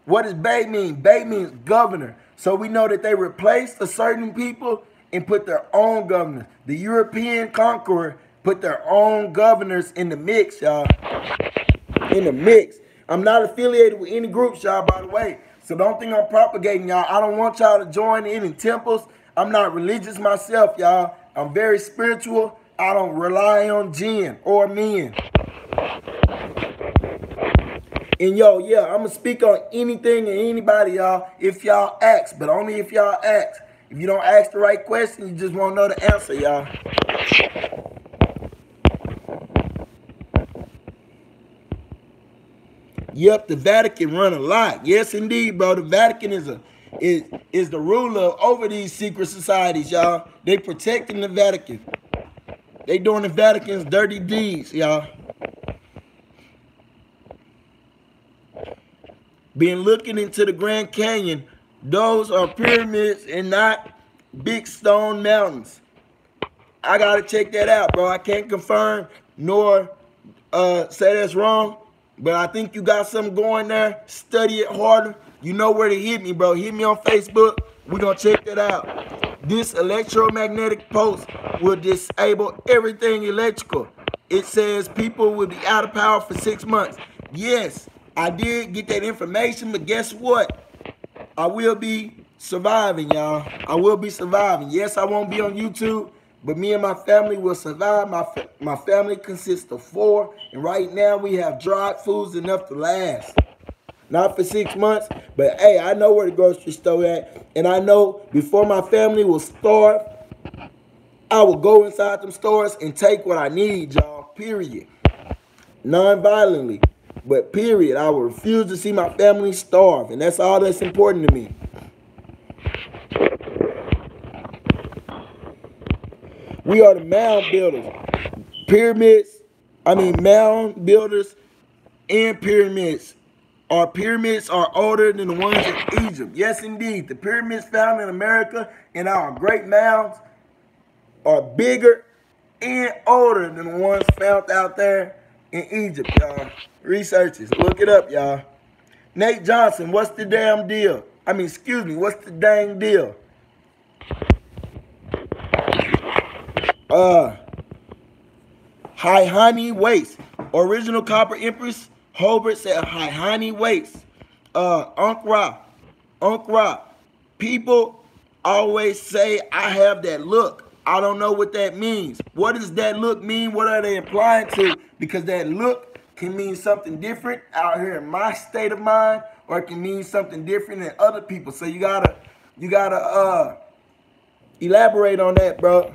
What does bay mean? Bay means governor. So we know that they replaced a certain people and put their own governors. The European conqueror put their own governors in the mix, y'all. In the mix. I'm not affiliated with any groups, y'all, by the way. So don't think I'm propagating, y'all. I don't want y'all to join any temples. I'm not religious myself, y'all. I'm very spiritual. I don't rely on jinn or men. And yo, yeah, I'm going to speak on anything and anybody, y'all, if y'all ask. But only if y'all ask. If you don't ask the right question, you just won't know the answer, y'all. Yep, the Vatican run a lot. Yes, indeed, bro. The Vatican is the ruler over these secret societies, y'all. They protecting the Vatican. They doing the Vatican's dirty deeds, y'all. Been looking into the Grand Canyon. Those are pyramids and not big stone mountains. I gotta check that out, bro. I can't confirm nor say that's wrong, but I think you got something going there. Study it harder. You know where to hit me, bro. Hit me on Facebook. We're gonna check that out. This electromagnetic pulse will disable everything electrical. It says people will be out of power for 6 months. Yes, I did get that information, but guess what? I will be surviving, y'all. I will be surviving. Yes, I won't be on YouTube, but me and my family will survive. My family consists of 4, and right now we have dried foods enough to last. Not for 6 months, but hey, I know where the grocery store at, and I know before my family will starve, I will go inside them stores and take what I need, y'all, period. Non-violently. But period, I will refuse to see my family starve, and that's all that's important to me. We are the mound builders. Mound builders and pyramids. Our pyramids are older than the ones in Egypt. Yes, indeed. The pyramids found in America and our great mounds are bigger and older than the ones found out there in Egypt, y'all. Researchers, look it up, y'all. Nate Johnson, what's the damn deal? What's the dang deal? Haihani Waste. Original Copper Empress Hobart said Haihani Waste. Unc Ra. People always say I have that look. I don't know what that means. What does that look mean? What are they implying to? Because that look can mean something different out here in my state of mind, or it can mean something different in other people. So you gotta elaborate on that, bro.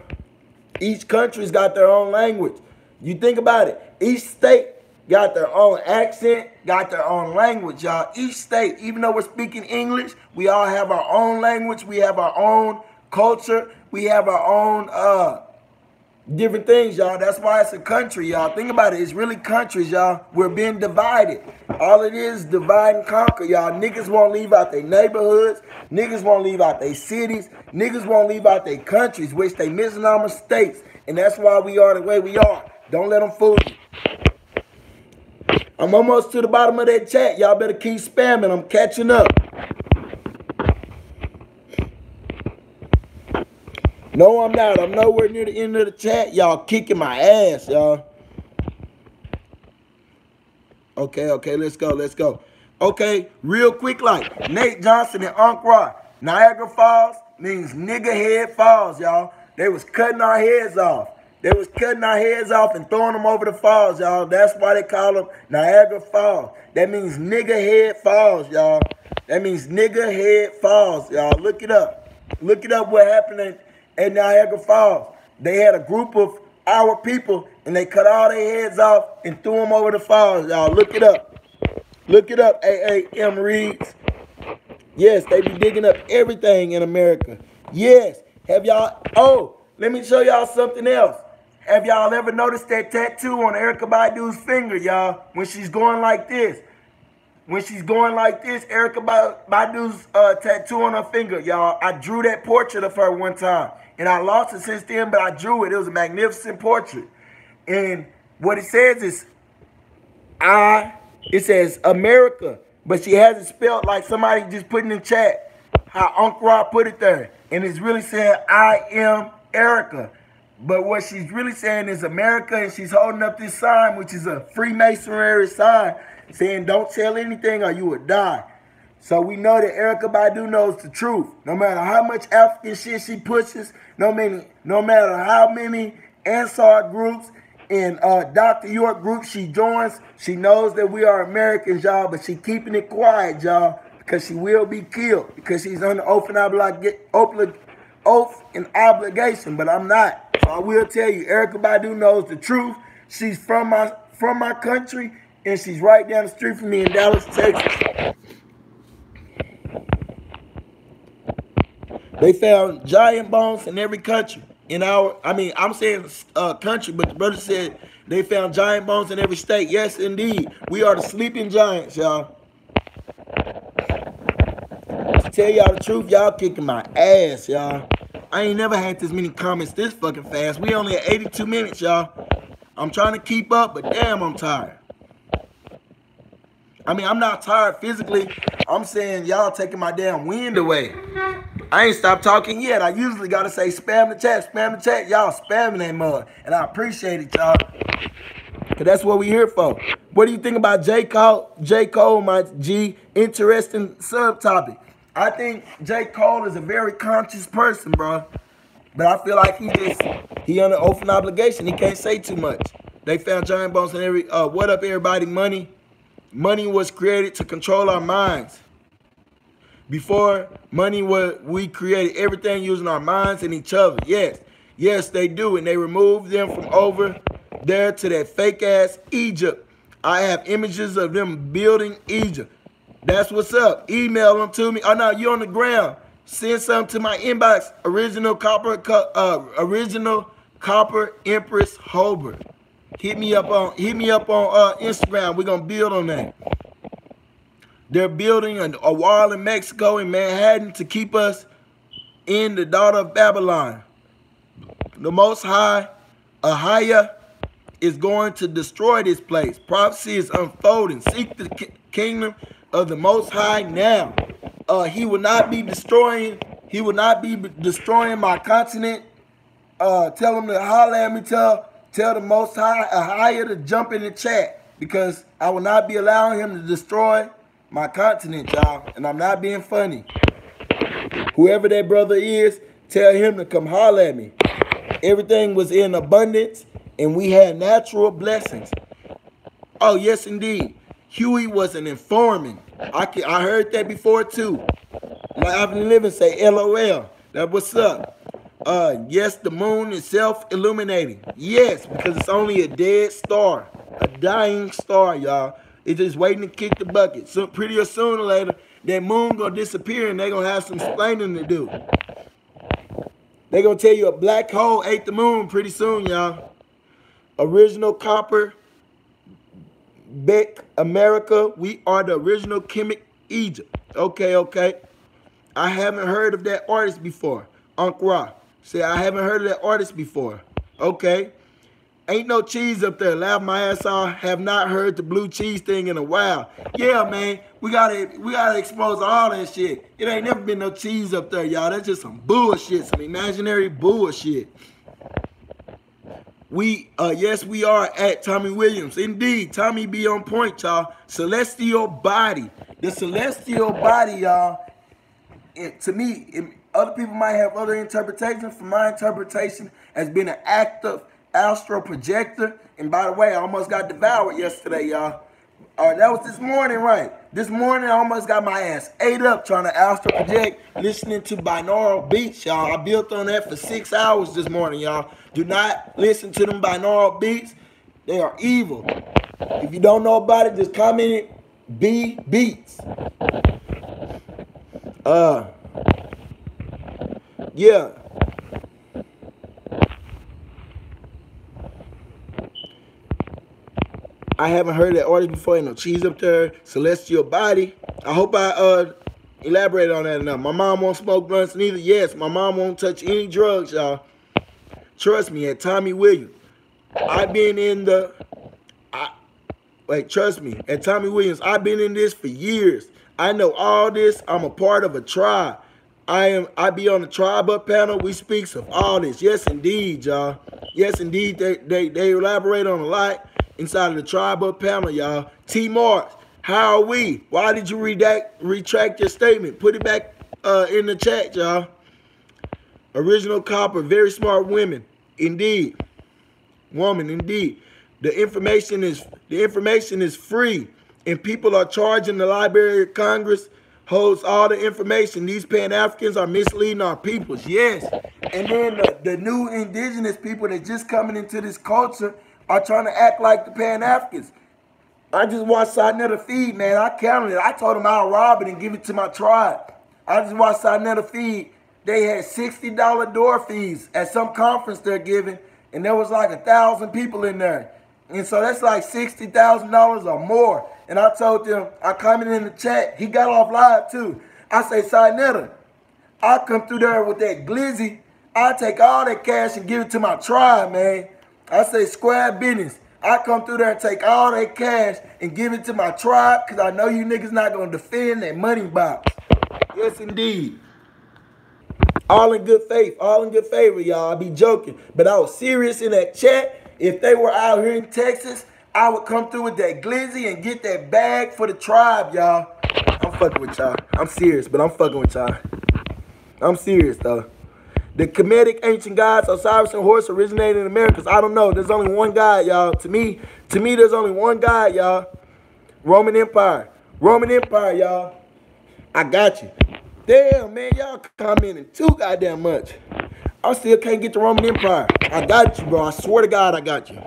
Each country's got their own language. You think about it. Each state got their own accent, got their own language, y'all. Each state, even though we're speaking English, we all have our own language. We have our own culture. We have our own different things, y'all. That's why it's a country, y'all. Think about it. It's really countries, y'all. We're being divided. All it is divide and conquer, y'all. Niggas won't leave out their neighborhoods. Niggas won't leave out their cities. Niggas won't leave out their countries, which they missing our mistakes. And that's why we are the way we are. Don't let them fool you. I'm almost to the bottom of that chat. Y'all better keep spamming. I'm catching up. No, I'm not. I'm nowhere near the end of the chat. Y'all kicking my ass, y'all. Okay, let's go. Okay, real quick, like Nate Johnson and Unc Roy. Niagara Falls means nigga head falls, y'all. They was cutting our heads off. They was cutting our heads off and throwing them over the falls, y'all. That's why they call them Niagara Falls. That means nigga head falls, y'all. That means nigga head falls, y'all. Look it up. Look it up what happened at Niagara Falls. They had a group of our people and they cut all their heads off and threw them over the falls, y'all. Look it up. Look it up, AAM Reads. Yes, they be digging up everything in America. Yes. Have y'all, oh, let me show y'all something else. Have y'all ever noticed that tattoo on Erykah Badu's finger, y'all? When she's going like this. When she's going like this, Erykah Badu's tattoo on her finger, y'all. I drew that portrait of her one time. And I lost it since then, but I drew it. It was a magnificent portrait. And what it says is, it says America. But she has it spelled like somebody just put in the chat how Uncle Rob put it there. And it's really saying, I am Erykah. But what she's really saying is America, and she's holding up this sign, which is a Freemasonry sign, saying don't tell anything or you will die. So we know that Erykah Badu knows the truth. No matter how much African shit she pushes, no matter how many Ansar groups and Dr. York groups she joins, she knows that we are Americans, y'all, but she keeping it quiet, y'all, because she will be killed, because she's under oath and obligation, but I'm not. So I will tell you, Erykah Badu knows the truth. She's from my country, and she's right down the street from me in Dallas, Texas. They found giant bones in every country. I'm saying country, but the brother said they found giant bones in every state. Yes, indeed. We are the sleeping giants, y'all. To tell y'all the truth, y'all kicking my ass, y'all. I ain't never had this many comments this fucking fast. We only at 82 minutes, y'all. I'm trying to keep up, but damn, I'm tired. I mean, I'm not tired physically. I'm saying y'all taking my damn wind away. I ain't stopped talking yet. I usually got to say spam the chat, spam the chat. Y'all spamming that mud. And I appreciate it, y'all. Because that's what we here for. What do you think about J. Cole, my G? Interesting subtopic. I think J. Cole is a very conscious person, bro. But I feel like he under oath and obligation. He can't say too much. They found giant bones in every, what up, everybody? Money was created to control our minds. Before money we created everything using our minds and each other. Yes, they do. And they removed them from over there to that fake ass Egypt. I have images of them building Egypt. That's what's up. Email them to me. Oh no, you on the ground. Send some to my inbox. Original Copper Empress Holbert. Hit me up on Instagram. We're gonna build on that. They're building a wall in Mexico, in Manhattan, to keep us in the daughter of Babylon. The Most High, Ahaya, is going to destroy this place. Prophecy is unfolding. Seek the kingdom of the Most High now. He will not be destroying my continent. Tell him to holler at me. Tell the Most High, Ahaya, to jump in the chat, because I will not be allowing him to destroy my continent, y'all. And I'm not being funny. Whoever that brother is, tell him to come holler at me. Everything was in abundance, and we had natural blessings. Oh, yes, indeed. Huey was an informant. I heard that before, too. I've been living say LOL. That what's up. Yes, the moon is self-illuminating. Yes, because it's only a dead star. A dying star, y'all. It's just waiting to kick the bucket. So pretty or sooner or later, that moon gonna disappear and they gonna have some explaining to do. They gonna tell you a black hole ate the moon pretty soon, y'all. Original copper, Beck, America. We are the original Kemet Egypt. Okay, okay. I haven't heard of that artist before. Unc Ra. Say, I haven't heard of that artist before. Okay. Ain't no cheese up there. Laugh my ass off. Have not heard the blue cheese thing in a while. Yeah, man. We gotta expose all that shit. It ain't never been no cheese up there, y'all. That's just some bullshit, some imaginary bullshit. Yes, we are at Tommy Williams. Indeed, Tommy be on point, y'all. Celestial body. The celestial body, y'all, to me, other people might have other interpretations. For my interpretation, has been an active astral projector. And by the way, I almost got devoured yesterday, y'all. That was this morning, right? This morning, I almost got my ass ate up trying to astral project, listening to binaural beats, y'all. I built on that for 6 hours this morning, y'all. Do not listen to them binaural beats. They are evil. If you don't know about it, just comment it. B beats. Yeah. I haven't heard that artist before. Ain't no cheese up there. Celestial body. I hope I elaborate on that enough. My mom won't smoke blunts neither. Yes, my mom won't touch any drugs, y'all. Trust me, at Tommy Williams. I've been in the trust me, at Tommy Williams, I've been in this for years. I know all this. I'm a part of a tribe. I be on the tribe up panel. We speaks of all this. Yes, indeed, y'all. Yes, indeed. They elaborate on a lot inside of the tribe up panel, y'all. T Mars, how are we? Why did you retract your statement? Put it back in the chat, y'all. Original copper, very smart women, indeed. Woman, indeed. The information is free, and people are charging the Library of Congress holds all the information. These Pan-Africans are misleading our peoples. Yes. And then the new indigenous people that just coming into this culture are trying to act like the Pan-Africans. I just watched Sinetta feed, man. I counted it. I told them I'll rob it and give it to my tribe. I just watched Sinetta feed. They had $60 door fees at some conference they're giving, and there was like 1,000 people in there. And so that's like $60,000 or more. And I told them, I commented in the chat, he got off live too. I say, Sinetta, I come through there with that glizzy. I take all that cash and give it to my tribe, man. I say, square business. I come through there and take all that cash and give it to my tribe because I know you niggas not going to defend that money box. Yes, indeed. All in good faith, all in good favor, y'all. I be joking. But I was serious in that chat. If they were out here in Texas, I would come through with that glizzy and get that bag for the tribe, y'all. I'm fucking with y'all. I'm serious, but I'm fucking with y'all. I'm serious, though. The Kemetic ancient gods, Osiris and Horus, originated in Americas. I don't know. There's only one God, y'all. To me, there's only one God, y'all. Roman Empire. Roman Empire, y'all. I got you. Damn, man, y'all commenting too goddamn much. I still can't get the Roman Empire. I got you, bro. I swear to God, I got you.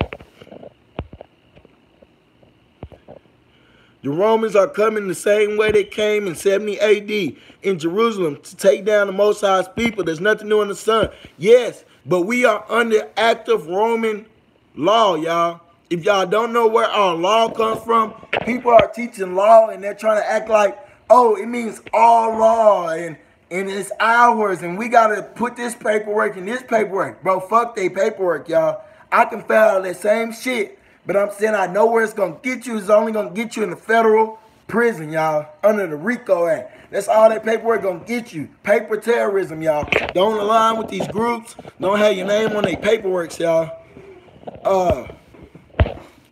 The Romans are coming the same way they came in 70 AD in Jerusalem to take down the Most High's people. There's nothing new in the sun. Yes, but we are under active Roman law, y'all. If y'all don't know where our law comes from, people are teaching law and they're trying to act like, oh, it means all law and it's ours and we got to put this paperwork in this paperwork. Bro, fuck they paperwork, y'all. I can file that same shit. But I'm saying I know where it's going to get you. It's only going to get you in the federal prison, y'all, under the RICO Act. That's all that paperwork going to get you. Paper terrorism, y'all. Don't align with these groups. Don't have your name on their paperwork, y'all.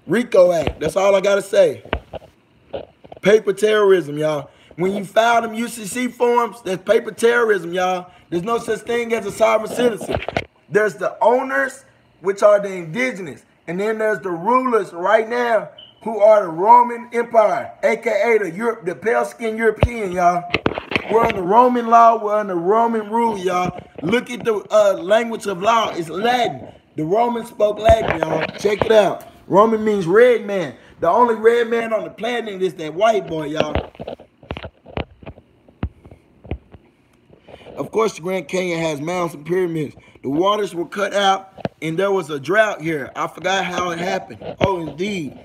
RICO Act. That's all I got to say. Paper terrorism, y'all. When you file them UCC forms, that's paper terrorism, y'all. There's no such thing as a sovereign citizen. There's the owners, which are the indigenous. And then there's the rulers right now who are the Roman Empire, a.k.a. the pale-skinned European, y'all. We're under Roman law. We're under Roman rule, y'all. Look at the language of law. It's Latin. The Romans spoke Latin, y'all. Check it out. Roman means red man. The only red man on the planet is that white boy, y'all. Of course, the Grand Canyon has mountains and pyramids. The waters were cut out, and there was a drought here. I forgot how it happened. Oh, indeed.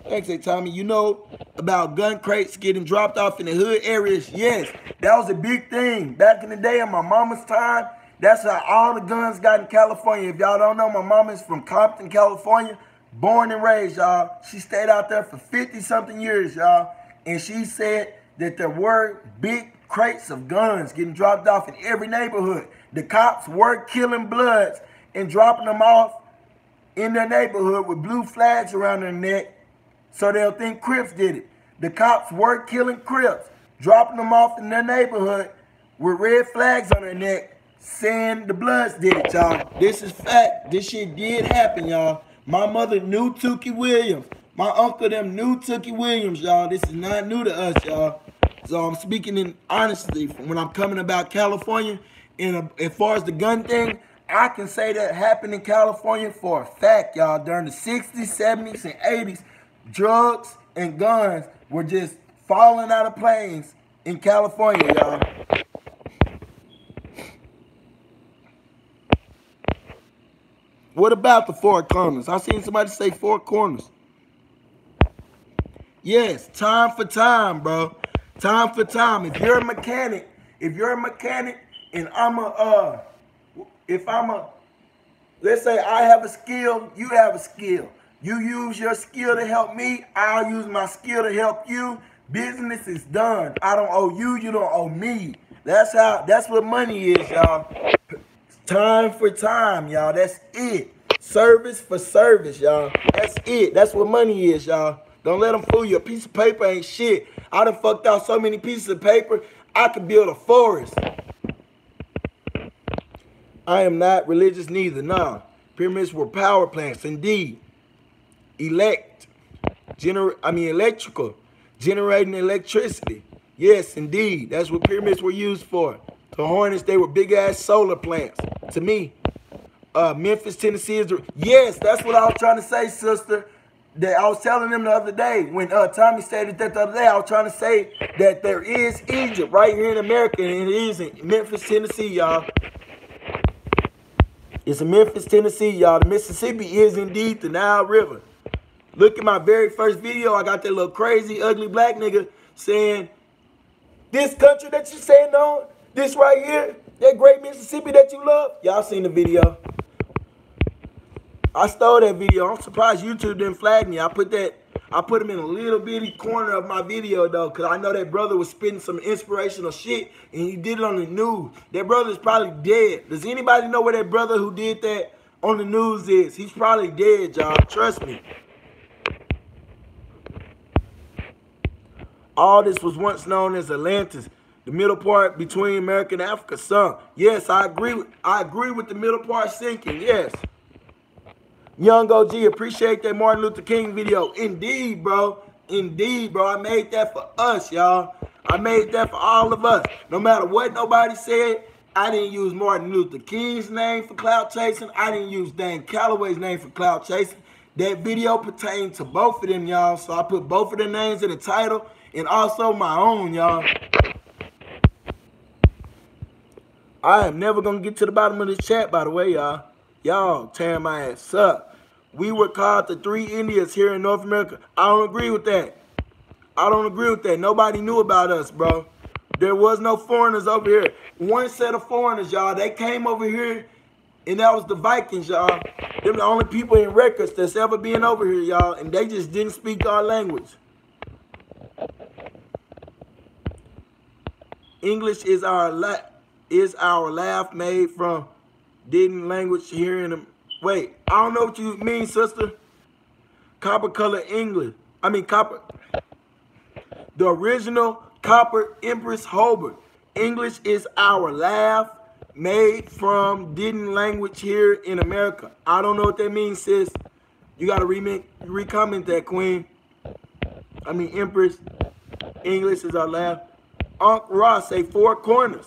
Thanks, hey, Tommy. You know about gun crates getting dropped off in the hood areas? Yes, that was a big thing. Back in the day, in my mama's time, that's how all the guns got in California. If y'all don't know, my mama's from Compton, California. Born and raised, y'all. She stayed out there for 50-something years, y'all. And she said that there were big crates of guns getting dropped off in every neighborhood. The cops were killing bloods and dropping them off in their neighborhood with blue flags around their neck so they'll think Crips did it. The cops were killing Crips, dropping them off in their neighborhood with red flags on their neck saying the Bloods did it, y'all. This is fact. This shit did happen, y'all. My mother knew Tookie Williams. My uncle them knew Tookie Williams, y'all. This is not new to us, y'all. So I'm speaking in honesty when I'm coming about California. And as far as the gun thing, I can say that happened in California for a fact, y'all. During the 60s, 70s, and 80s, drugs and guns were just falling out of planes in California, y'all. What about the four corners? I seen somebody say four corners. Yes, time for time, bro. Time for time. If you're a mechanic, and let's say I have a skill, you have a skill. You use your skill to help me, I'll use my skill to help you. Business is done. I don't owe you, you don't owe me. That's what money is, y'all. Time for time, y'all. That's it. Service for service, y'all. That's it. That's what money is, y'all. Don't let them fool you. A piece of paper ain't shit. I done fucked out so many pieces of paper, I could build a forest. I am not religious neither, nah. Pyramids were power plants, indeed. Electrical. Generating electricity. Yes, indeed. That's what pyramids were used for. To Hornets, they were big-ass solar plants. To me, Memphis, Tennessee is... Yes, that's what I was trying to say, sister. That I was telling them the other day. When Tommy stated that the other day, I was trying to say that there is Egypt right here in America, and it is in Memphis, Tennessee, y'all. It's in Memphis, Tennessee, y'all. The Mississippi is indeed the Nile River. Look at my very first video. I got that little crazy, ugly black nigga saying, this country that you saying on, this right here, that great Mississippi that you love. Y'all seen the video. I stole that video. I'm surprised YouTube didn't flag me. I put him in a little bitty corner of my video though, because I know that brother was spitting some inspirational shit and he did it on the news. That brother's probably dead. Does anybody know where that brother who did that on the news is? He's probably dead, y'all. Trust me. All this was once known as Atlantis, the middle part between America and Africa sunk. Yes, I agree with the middle part sinking. Yes. Young OG, appreciate that Martin Luther King video. Indeed, bro. Indeed, bro. I made that for us, y'all. I made that for all of us. No matter what nobody said, I didn't use Martin Luther King's name for clout chasing. I didn't use Dan Calloway's name for clout chasing. That video pertained to both of them, y'all. So I put both of their names in the title and also my own, y'all. I am never going to get to the bottom of this chat, by the way, y'all. Y'all tearing my ass up. We were called the three Indians here in North America. I don't agree with that. I don't agree with that. Nobody knew about us, bro. There was no foreigners over here. One set of foreigners, y'all. They came over here, and that was the Vikings, y'all. They're the only people in records that's ever been over here, y'all, and they just didn't speak our language. English is our laugh made from Didn't language here in the... Wait, I don't know what you mean, sister. Copper color English. I mean, copper... The original copper Empress Holbert. English is our laugh made from Didn't language here in America. I don't know what that means, sis. You got to re-comment that, queen. I mean, Empress. English is our laugh. Unc Ross say 4 corners.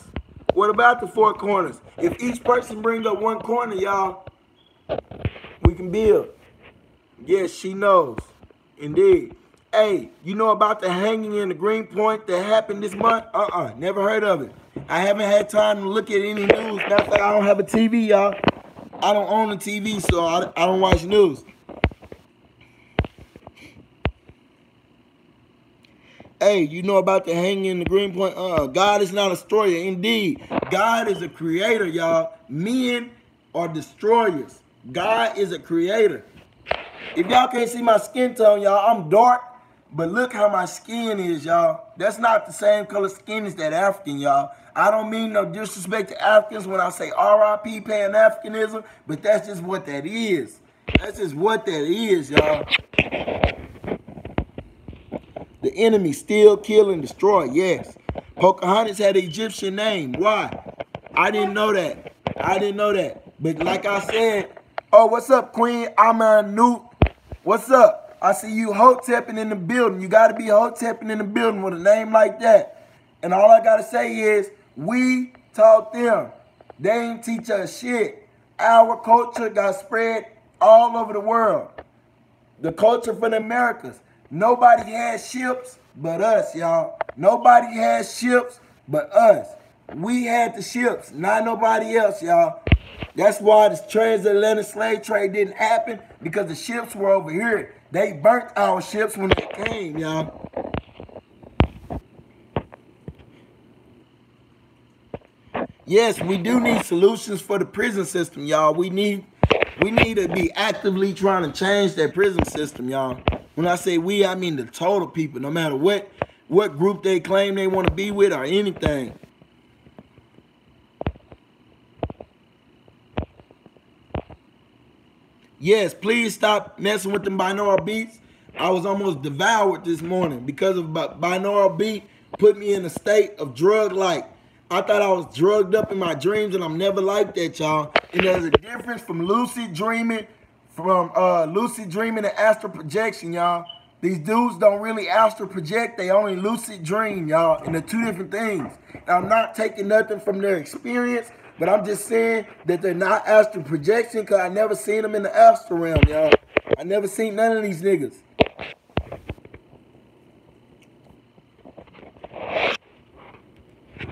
What about the 4 corners? If each person bring up 1 corner, y'all, we can build. Yes, she knows. Indeed. Hey, you know about the hanging in the Green Point that happened this month? Never heard of it. I haven't had time to look at any news. Matter of fact, I don't have a TV, y'all. I don't own a TV, so I don't watch news. Hey, you know about the hanging in the Greenpoint? God is not a destroyer. Indeed, God is a creator, y'all. Men are destroyers. God is a creator. If y'all can't see my skin tone, y'all, I'm dark, but look how my skin is, y'all. That's not the same color skin as that African, y'all. I don't mean no disrespect to Africans when I say RIP Pan-Africanism, but that's just what that is. That's just what that is, y'all. The enemy still kill and destroy, yes. Pocahontas had an Egyptian name. Why? I didn't know that. I didn't know that. But like I said, oh, what's up, Queen? I'm a Newt. What's up? I see you hotepping in the building. You got to be hotepping in the building with a name like that. And all I got to say is, we taught them. They ain't teach us shit. Our culture got spread all over the world. The culture from the Americas. Nobody has ships but us, y'all. Nobody has ships but us. We had the ships, not nobody else, y'all. That's why the transatlantic slave trade didn't happen, because the ships were over here. They burnt our ships when they came, y'all. Yes, we do need solutions for the prison system, y'all. We need to be actively trying to change that prison system, y'all. When I say we, I mean the total people, no matter what group they claim they want to be with or anything. Yes, please stop messing with them binaural beats. I was almost devoured this morning because of binaural beat put me in a state of drug-like. I thought I was drugged up in my dreams, and I'm never like that, y'all. And there's a difference from lucid dreaming, and astral projection, y'all. These dudes don't really astral project, they only lucid dream, y'all. And they're two different things. And I'm not taking nothing from their experience, but I'm just saying that they're not astral projection because I never seen them in the astral realm, y'all. I never seen none of these niggas.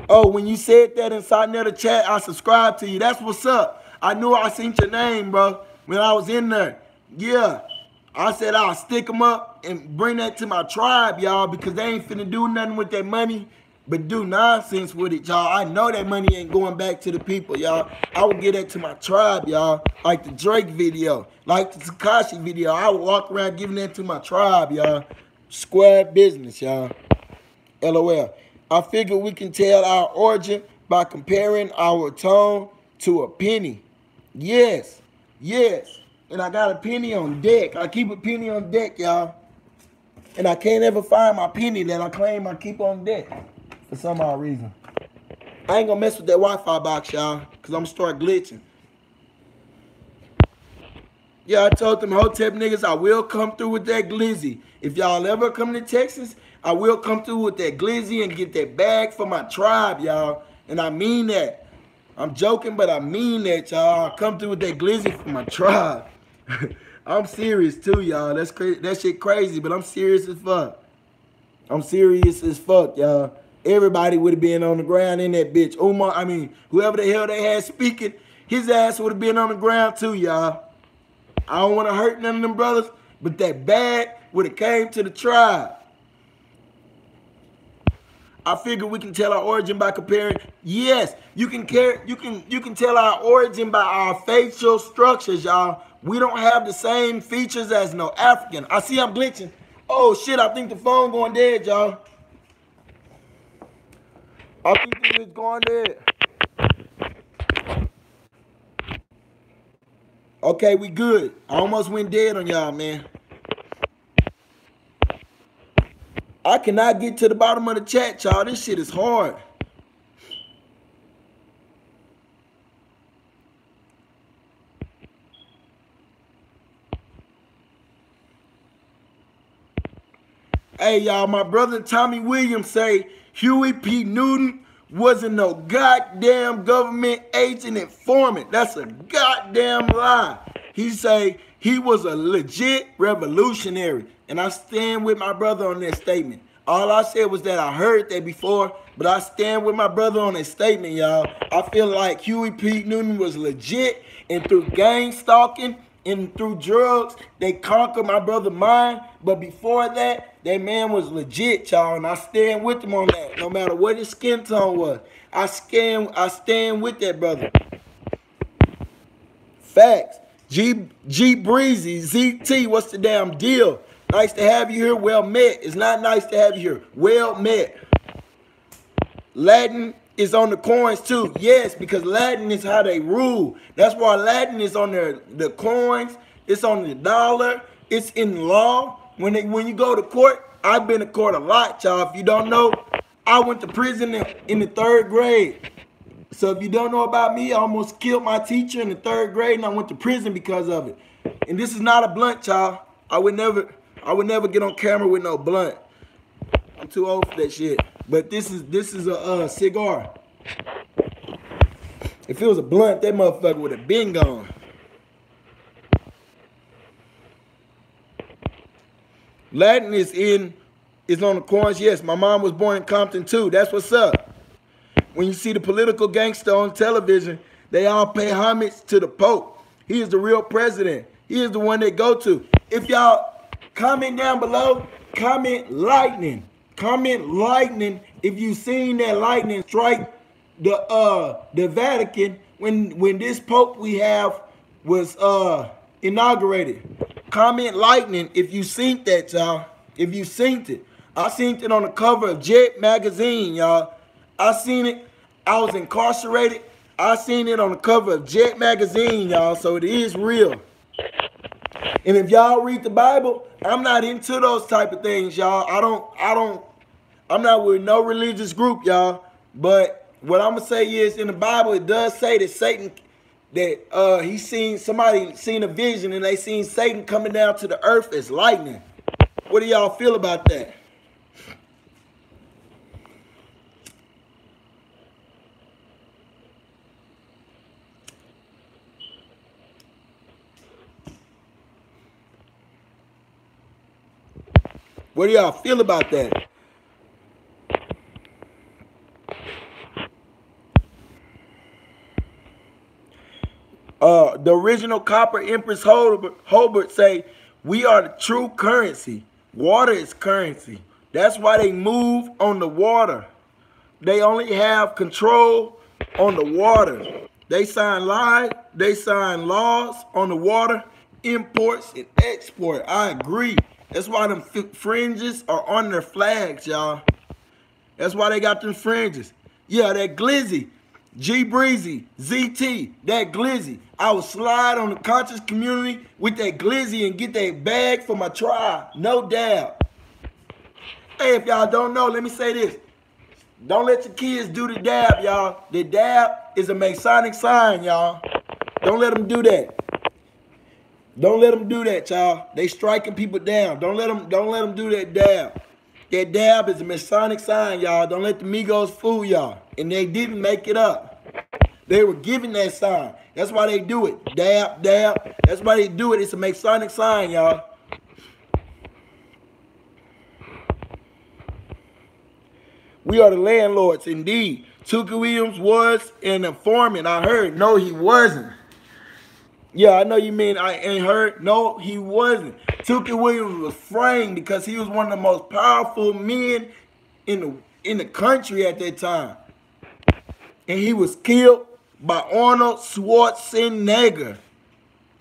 Oh, when you said that inside the chat, I subscribed to you. That's what's up. I knew I seen your name, bro, when I was in there. Yeah. I said I'll stick them up and bring that to my tribe, y'all, because they ain't finna do nothing with that money but do nonsense with it, y'all. I know that money ain't going back to the people, y'all. I would get that to my tribe, y'all, like the Drake video, like the Tekashi video. I would walk around giving that to my tribe, y'all. Square business, y'all. LOL. I figure we can tell our origin by comparing our tone to a penny. Yes, yes. And I got a penny on deck. I keep a penny on deck, y'all. And I can't ever find my penny that I claim I keep on deck for some odd reason. I ain't gonna mess with that Wi-Fi box, y'all, because I'm gonna start glitching. Yeah, I told them Hotep niggas I will come through with that glizzy. If y'all ever come to Texas, I will come through with that glizzy and get that bag for my tribe, y'all. And I mean that. I'm joking, but I mean that, y'all. I come through with that glizzy for my tribe. I'm serious too, y'all. That's crazy. That shit crazy, but I'm serious as fuck. I'm serious as fuck, y'all. Everybody would have been on the ground in that bitch. Whoever the hell they had speaking, his ass would have been on the ground too, y'all. I don't want to hurt none of them brothers, but that bag would have came to the tribe. I figure we can tell our origin by comparing. Yes, you can tell our origin by our facial structures, y'all. We don't have the same features as no African. I see I'm glitching. Oh shit, I think the phone going dead, y'all. I think it's going dead. Okay, we good. I almost went dead on y'all, man. I cannot get to the bottom of the chat, y'all. This shit is hard. Hey, y'all, my brother Tommy Williams say Huey P. Newton wasn't no goddamn government agent informant. That's a goddamn lie. He say he was a legit revolutionary. And I stand with my brother on that statement. All I said was that I heard that before, but I stand with my brother on his statement, y'all. I feel like Huey P. Newton was legit, and through gang stalking and through drugs, they conquered my brother's mind. But before that man was legit, y'all, and I stand with him on that. No matter what his skin tone was, I stand with that brother. Facts. G Breezy, ZT, what's the damn deal? Nice to have you here. Well met. It's not nice to have you here. Well met. Latin is on the coins too. Yes, because Latin is how they rule. That's why Latin is on the coins. It's on the dollar. It's in law. When you go to court, I've been to court a lot, y'all. If you don't know, I went to prison in the 3rd grade. So if you don't know about me, I almost killed my teacher in the 3rd grade, and I went to prison because of it. And this is not a blunt, y'all. I would never get on camera with no blunt. I'm too old for that shit. But this is a cigar. If it was a blunt, that motherfucker would have been gone. Latin is on the coins. Yes, my mom was born in Compton too. That's what's up. When you see the political gangster on television, they all pay homage to the Pope. He is the real president. He is the one they go to. If y'all comment down below, comment lightning. Comment lightning if you seen that lightning strike the Vatican when this Pope we have was inaugurated. Comment lightning if you seen that, y'all. If you seen it. I seen it on the cover of Jet magazine, y'all. I seen it. I was incarcerated. I seen it on the cover of Jet magazine, y'all. So it is real. And if y'all read the Bible, I'm not into those type of things, y'all. I'm not with no religious group, y'all. But what I'm gonna say is, in the Bible, it does say that Satan, that somebody seen a vision and they seen Satan coming down to the earth as lightning. What do y'all feel about that? What do y'all feel about that? The original Copper Empress Holbert say, we are the true currency. Water is currency. That's why they move on the water. They only have control on the water. They sign laws on the water, imports and export. I agree. That's why them fringes are on their flags, y'all. That's why they got them fringes. Yeah, that glizzy. G Breezy, ZT, that glizzy. I would slide on the conscious community with that glizzy and get that bag for my tribe. No doubt. Hey, if y'all don't know, let me say this. Don't let your kids do the dab, y'all. The dab is a Masonic sign, y'all. Don't let them do that. Don't let them do that, y'all. They striking people down. Don't let them do that dab. That dab is a Masonic sign, y'all. Don't let the Migos fool y'all. And they didn't make it up. They were given that sign. That's why they do it. Dab, dab. That's why they do it. It's a Masonic sign, y'all. We are the landlords, indeed. Tookie Williams was an informant. I heard. No, he wasn't. Yeah, I know you mean I ain't heard. No, he wasn't. Tookie Williams was framed because he was one of the most powerful men in the country at that time. And he was killed by Arnold Schwarzenegger.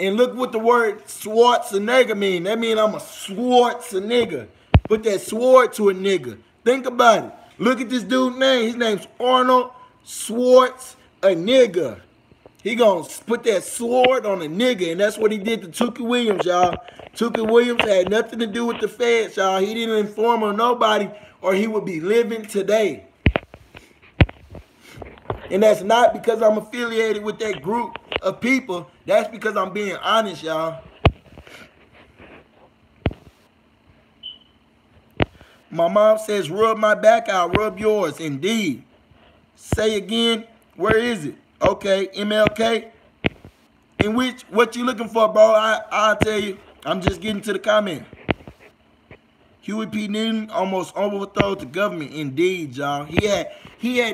And look what the word Schwarzenegger mean. That mean I'm a Schwarzenegger. Put that sword to a nigga. Think about it. Look at this dude's name. His name's Arnold Schwarzenegger. He gonna put that sword on a nigga, and that's what he did to Tookie Williams, y'all. Tookie Williams had nothing to do with the feds, y'all. He didn't inform on nobody, or he would be living today. And that's not because I'm affiliated with that group of people. That's because I'm being honest, y'all. My mom says, rub my back, I'll rub yours. Indeed. Say again, where is it? Okay, MLK. In which, what you looking for, bro? I'll tell you. I'm just getting to the comment. Huey P. Newton almost overthrew the government. Indeed, y'all. He had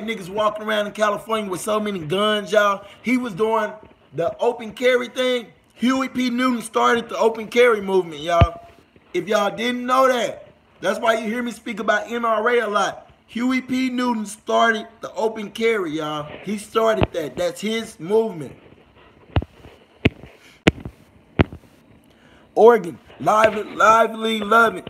niggas walking around in California with so many guns, y'all. He was doing the open carry thing. Huey P. Newton started the open carry movement, y'all. If y'all didn't know that, that's why you hear me speak about NRA a lot. Huey P. Newton started the open carry, y'all. He started that. That's his movement. Oregon, lively living,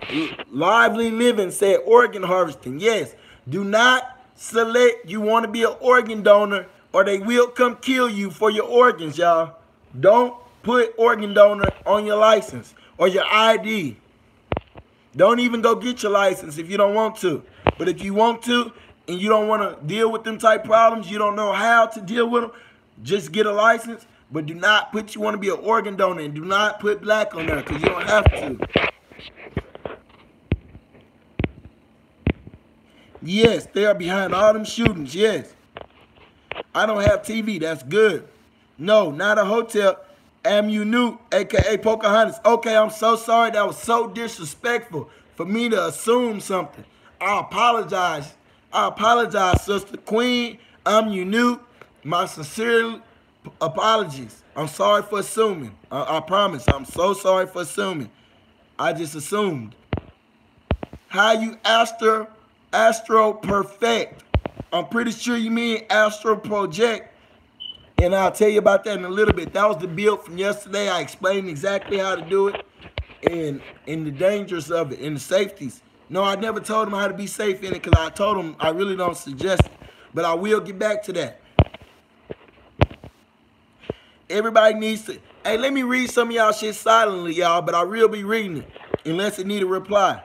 said organ harvesting. Yes, do not select you want to be an organ donor or they will come kill you for your organs, y'all. Don't put organ donor on your license or your ID. Don't even go get your license if you don't want to. But if you want to and you don't want to deal with them type problems, you don't know how to deal with them, just get a license. But do not put you want to be an organ donor and do not put black on there because you don't have to. Yes, they are behind all them shootings. Yes. I don't have TV. That's good. No, not a hotel. Amunute, a.k.a. Pocahontas. Okay, I'm so sorry. That was so disrespectful for me to assume something. I apologize. I apologize, Sister Queen. Amunute. My sincere apologies. I'm sorry for assuming. I promise. I'm so sorry for assuming. I just assumed. How you astro perfect? I'm pretty sure you mean astro project. And I'll tell you about that in a little bit. That was the build from yesterday. I explained exactly how to do it and the dangers of it and the safeties. No, I never told them how to be safe in it because I told them I really don't suggest it. But I will get back to that. Everybody needs to. Hey, let me read some of y'all shit silently, y'all, but I will be reading it unless it need a reply.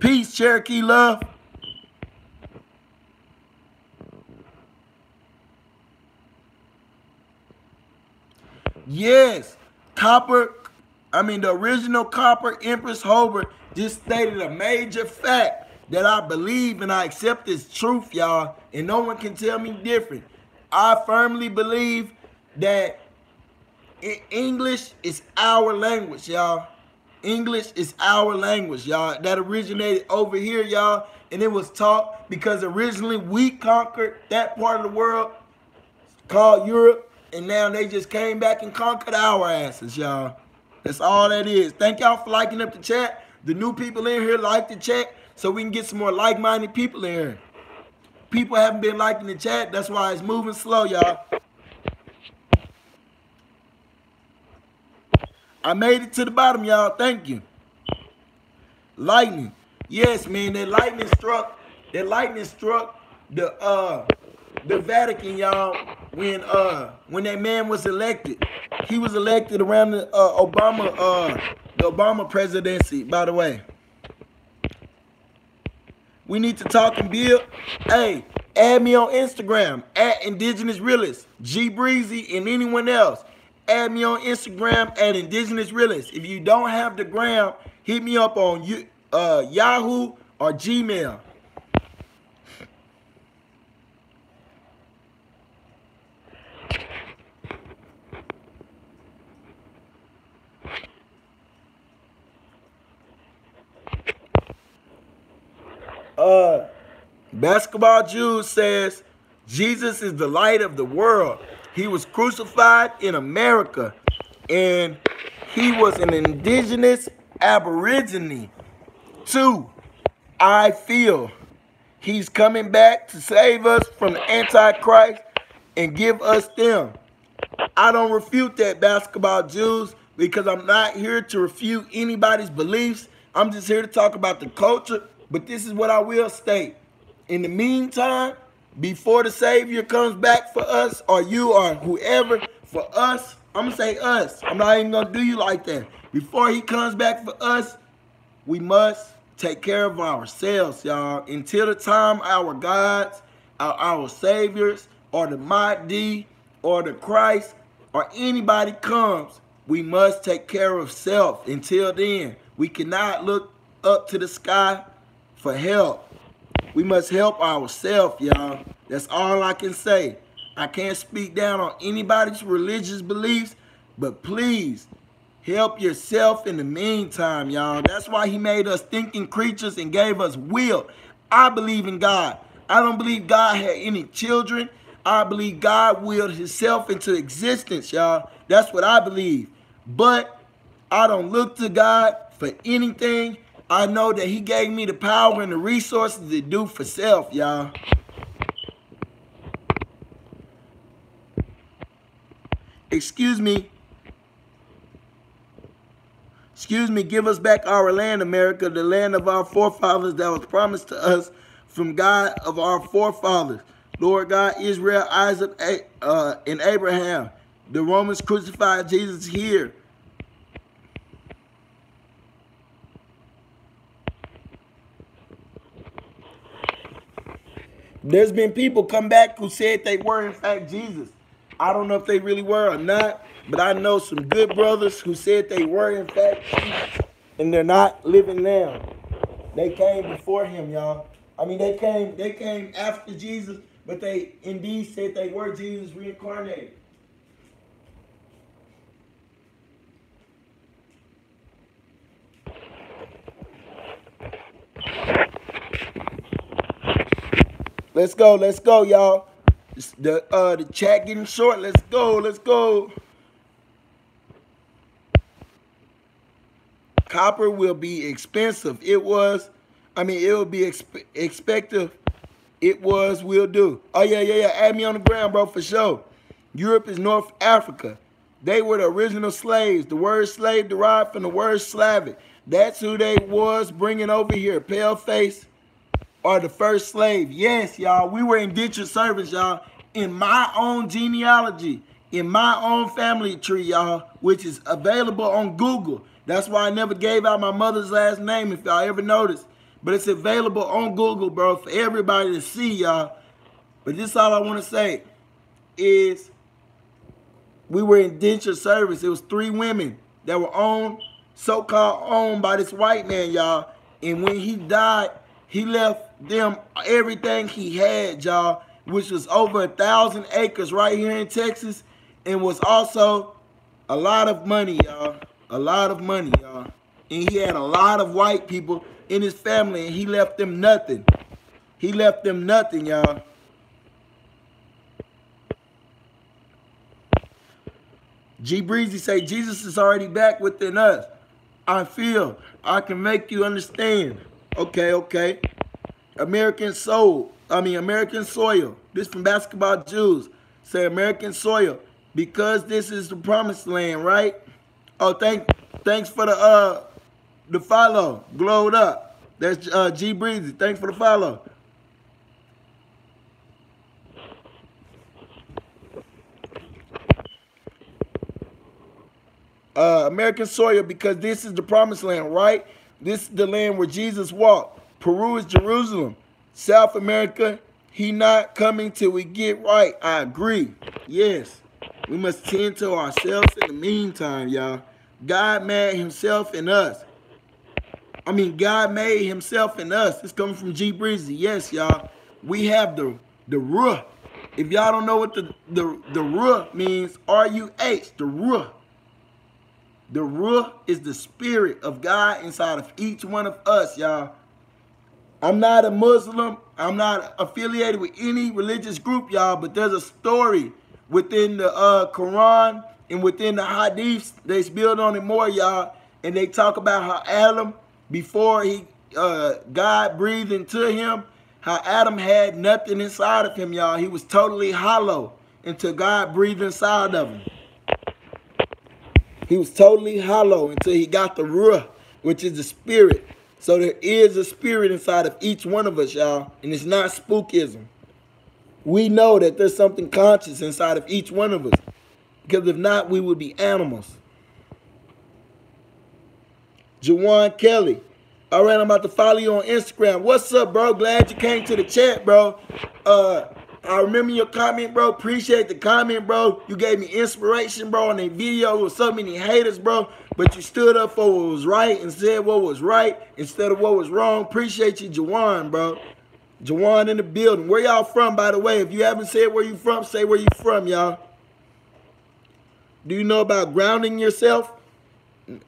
Peace, Cherokee love. Yes, the original Copper Empress Hobart just stated a major fact that I believe and I accept as truth, y'all, and no one can tell me different. I firmly believe that English is our language, y'all. English is our language, y'all. That originated over here, y'all, and it was taught because originally we conquered that part of the world called Europe. And now they just came back and conquered our asses, y'all. That's all that is. Thank y'all for liking up the chat. The new people in here like the chat so we can get some more like-minded people in here. People haven't been liking the chat. That's why it's moving slow, y'all. I made it to the bottom, y'all. Thank you. Lightning. Yes, man. That lightning struck the Vatican, y'all, when that man was elected. He was elected around the Obama presidency, by the way. We need to talk and build. Hey, add me on Instagram at Indigenous Realist, G Breezy, and anyone else. Add me on Instagram at Indigenous Realist. If you don't have the gram, hit me up on Yahoo or Gmail. Basketball Jews says Jesus is the light of the world. He was crucified in America, and he was an indigenous aborigine. 2, I feel he's coming back to save us from the Antichrist and give us them. I don't refute that, Basketball Jews, because I'm not here to refute anybody's beliefs. I'm just here to talk about the culture. But this is what I will state. In the meantime, before the Savior comes back for us, or you or whoever, for us, I'm going to say us. I'm not even going to do you like that. Before he comes back for us, we must take care of ourselves, y'all. Until the time our gods, our saviors, or the Mahdi, or the Christ, or anybody comes, we must take care of self. Until then, we cannot look up to the sky for help. We must help ourselves, y'all. That's all I can say. I can't speak down on anybody's religious beliefs, but please Help yourself in the meantime, y'all. That's why he made us thinking creatures and gave us will. I believe in God. I don't believe God had any children. I believe God willed himself into existence, y'all. That's what I believe. But I don't look to God for anything. I know that he gave me the power and the resources to do for self, y'all. Excuse me, give us back our land, America, the land of our forefathers that was promised to us from God of our forefathers. Lord God, Israel, Isaac, and Abraham. The Romans crucified Jesus here. There's been people come back who said they were in fact Jesus. I don't know if they really were or not, but I know some good brothers who said they were in fact Jesus, and they're not living now. They came before him, y'all. I mean, they came after Jesus, but they indeed said they were Jesus reincarnated. Let's go, y'all. The chat getting short. Let's go. Copper will be expensive. It will be expected. It will do. Oh, yeah. Add me on the ground, bro, for sure. Europe is North Africa. They were the original slaves. The word slave derived from the word Slavic. That's who they was bringing over here. Pale face or the first slave. Yes, y'all. We were indentured servants, y'all. In my own genealogy, in my own family tree, y'all, which is available on Google. That's why I never gave out my mother's last name, if y'all ever noticed. But it's available on Google, bro, for everybody to see, y'all. But this all I want to say is we were indentured service. It was 3 women that were so-called owned by this white man, y'all. And when he died, he left them everything he had, y'all, which was over 1,000 acres right here in Texas, and was also a lot of money, y'all. A lot of money, y'all. And he had a lot of white people in his family, and he left them nothing. He left them nothing, y'all. G Breezy say, Jesus is already back within us. I feel I can make you understand. Okay. American soil. This from Basketball Jews. Say American soil. Because this is the promised land, right? Oh, thanks for the follow. Glowed up. That's G Breezy. Thanks for the follow. American soil, because this is the promised land, right? This is the land where Jesus walked. Peru is Jerusalem. South America, he not coming till we get right. I agree. Yes. We must tend to ourselves in the meantime, y'all. God made himself in us. God made himself in us. It's coming from G Breezy. Yes, y'all. We have the ruh. If y'all don't know what the ruh means, R-U-H, the ruh. The ruh is the spirit of God inside of each one of us, y'all. I'm not a Muslim. I'm not affiliated with any religious group, y'all, but there's a story within the Quran and within the Hadiths. They build on it more, y'all, and they talk about how Adam, before God breathed into him, how Adam had nothing inside of him, y'all. He was totally hollow until God breathed inside of him. He was totally hollow until he got the ruh, which is the spirit. So there is a spirit inside of each one of us, y'all, and it's not spookism. We know that there's something conscious inside of each one of us, because if not, we would be animals. Jawan Kelly. All right, I'm about to follow you on Instagram. What's up, bro? Glad you came to the chat, bro. I remember your comment, bro. Appreciate the comment, bro. You gave me inspiration, bro, on that video with so many haters, bro. But you stood up for what was right and said what was right instead of what was wrong. Appreciate you, Jawan, bro. Jawan in the building. Where y'all from, by the way? If you haven't said where you from, say where you from, y'all. Do you know about grounding yourself?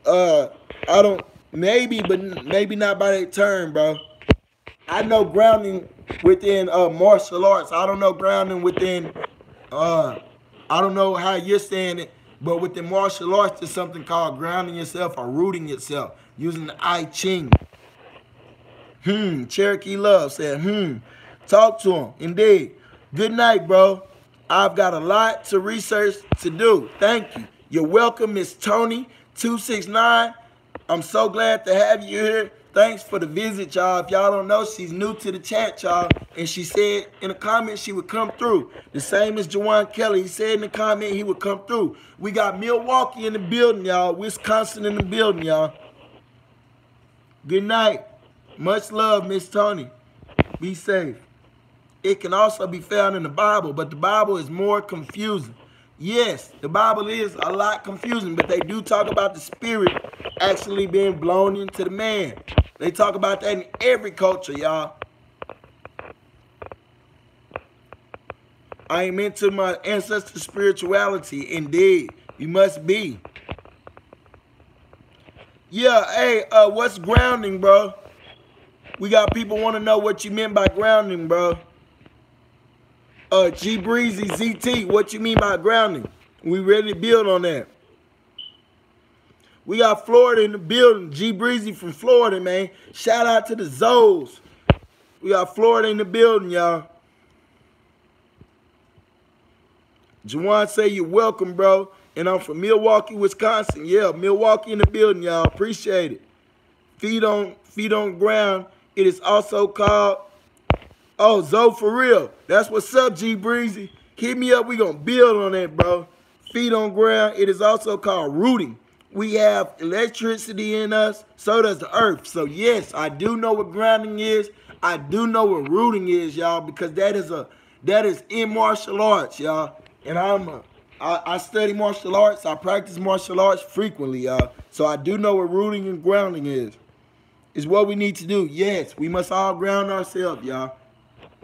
I don't, maybe, but maybe not by that term, bro. I know grounding within martial arts. I don't know grounding within I don't know how you're saying it, but within martial arts there's something called grounding yourself or rooting yourself using the I Ching. Cherokee Love said, talk to him. Indeed. Good night, bro. I've got a lot to research to do. Thank you. You're welcome, Miss Tony 269. I'm so glad to have you here. Thanks for the visit, y'all. If y'all don't know, she's new to the chat, y'all. And she said in the comments she would come through. The same as Jawan Kelly. He said in the comment he would come through. We got Milwaukee in the building, y'all. Wisconsin in the building, y'all. Good night. Much love, Miss Tony. Be safe. It can also be found in the Bible, but the Bible is more confusing. Yes, the Bible is a lot confusing, but they do talk about the spirit actually being blown into the man. They talk about that in every culture, y'all. I am into my ancestor spirituality. Indeed, you must be. Yeah, hey, what's grounding, bro? We got people want to know what you meant by grounding, bro. G Breezy ZT, what you mean by grounding? We ready to build on that. We got Florida in the building. G Breezy from Florida, man. Shout out to the Zoes. We got Florida in the building, y'all. Jawan say you're welcome, bro. And I'm from Milwaukee, Wisconsin. Yeah, Milwaukee in the building, y'all. Appreciate it. Feet on ground. It is also called, oh, Zoe for real. That's what's up, G Breezy. Hit me up. We gonna build on that, bro. Feet on ground. It is also called rooting. We have electricity in us. So does the earth. So yes, I do know what grounding is. I do know what rooting is, y'all, because that is in martial arts, y'all. And I study martial arts. I practice martial arts frequently, y'all. So I do know what rooting and grounding is. It's what we need to do. Yes, we must all ground ourselves, y'all.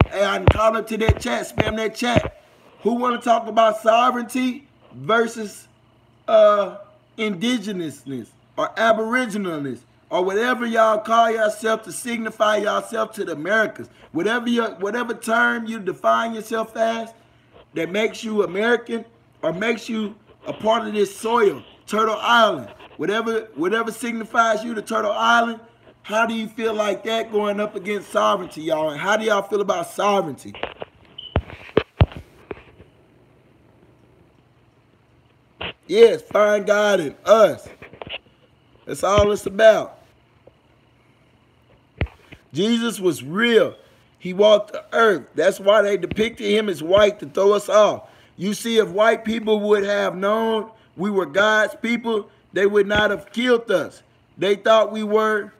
Hey, I can call up to that chat, spam that chat. Who want to talk about sovereignty versus indigenousness or aboriginalness or whatever y'all call yourself to signify yourself to the Americas? Whatever term you define yourself as that makes you American or makes you a part of this soil, Turtle Island, whatever signifies you to Turtle Island. How do you feel like that going up against sovereignty, y'all? And how do y'all feel about sovereignty? Yes, find God in us. That's all it's about. Jesus was real. He walked the earth. That's why they depicted him as white to throw us off. You see, if white people would have known we were God's people, they would not have killed us. They thought we were.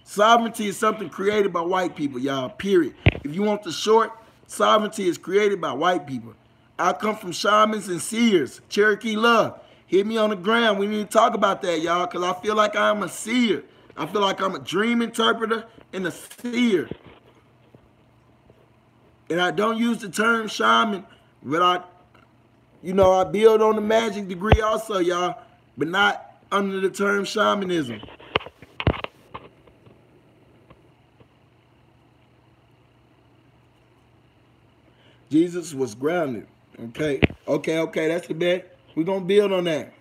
Sovereignty is something created by white people, y'all, period. If you want the short, sovereignty is created by white people. I come from shamans and seers. Cherokee Love. Hit me on the ground. We need to talk about that, y'all, because I feel like I'm a seer. I feel like I'm a dream interpreter and a seer. And I don't use the term shaman, but I build on the magic degree also, y'all, but not under the term shamanism. Jesus was grounded. Okay, that's the bet. We're going to build on that.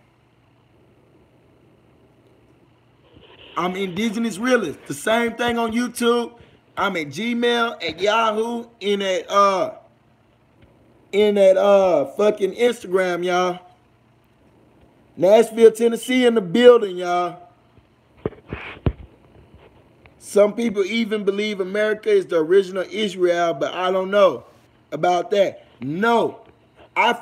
I'm Indigenous Realist. The same thing on YouTube. I'm at Gmail, at Yahoo, in that fucking Instagram, y'all. Nashville, Tennessee in the building, y'all. Some people even believe America is the original Israel, but I don't know about that. No. I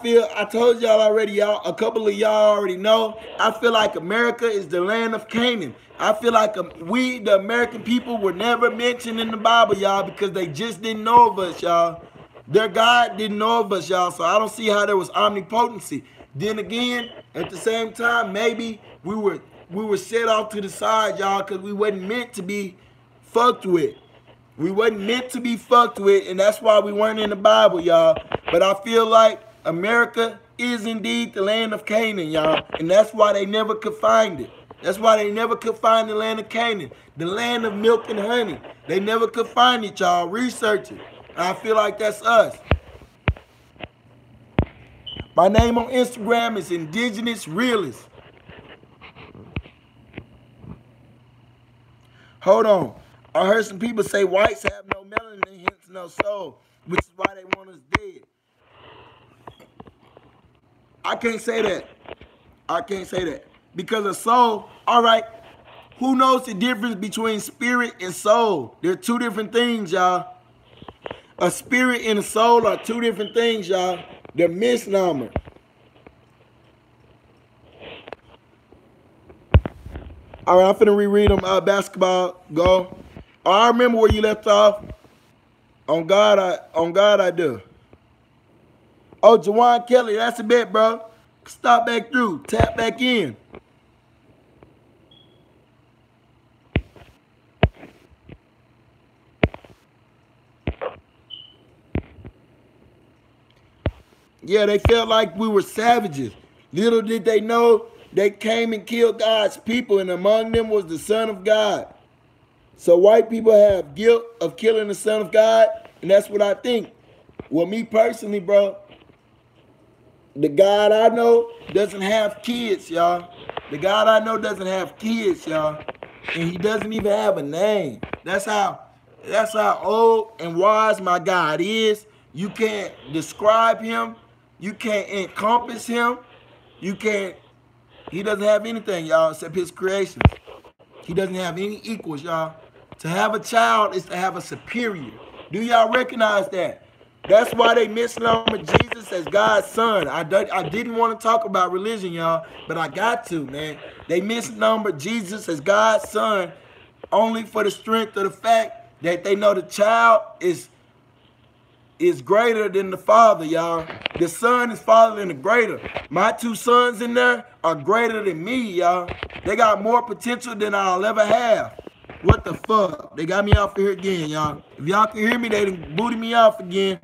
told y'all already, y'all, a couple of y'all already know, I feel like America is the land of Canaan. I feel like we, the American people, were never mentioned in the Bible, y'all, because they just didn't know of us, y'all. Their God didn't know of us, y'all, so I don't see how there was omnipotency. Then again, at the same time, maybe we were set off to the side, y'all, because we wasn't meant to be fucked with. We wasn't meant to be fucked with, and that's why we weren't in the Bible, y'all. But I feel like America is indeed the land of Canaan, y'all. And that's why they never could find it. That's why they never could find the land of Canaan, the land of milk and honey. They never could find it, y'all. Research it. And I feel like that's us. My name on Instagram is Indigenous Realist. Hold on. I heard some people say whites have no melanin, hence no soul, which is why they want us dead. I can't say that. I can't say that. Because a soul, all right, who knows the difference between spirit and soul? They're two different things, y'all. A spirit and a soul are two different things, y'all. They're misnomer. All right, I'm finna reread them. Basketball, go. Oh, I remember where you left off. On God, I do. Oh, Jawan Kelly, that's a bet, bro. Stop back through. Tap back in. Yeah, they felt like we were savages. Little did they know they came and killed God's people, and among them was the Son of God. So white people have guilt of killing the Son of God, and that's what I think. Well, me personally, bro, the God I know doesn't have kids, y'all. The God I know doesn't have kids, y'all. And he doesn't even have a name. That's how old and wise my God is. You can't describe him. You can't encompass him. You can't, he doesn't have anything, y'all, except his creations. He doesn't have any equals, y'all. To have a child is to have a superior. Do y'all recognize that? That's why they misnomer Jesus as God's son. I didn't want to talk about religion, y'all, but I got to, man. They misnomer Jesus as God's son only for the strength of the fact that they know the child is greater than the father, y'all. The son is farther than the greater. My two sons in there are greater than me, y'all. They got more potential than I'll ever have. What the fuck? They got me off of here again, y'all. If y'all can hear me, they done booted me off again.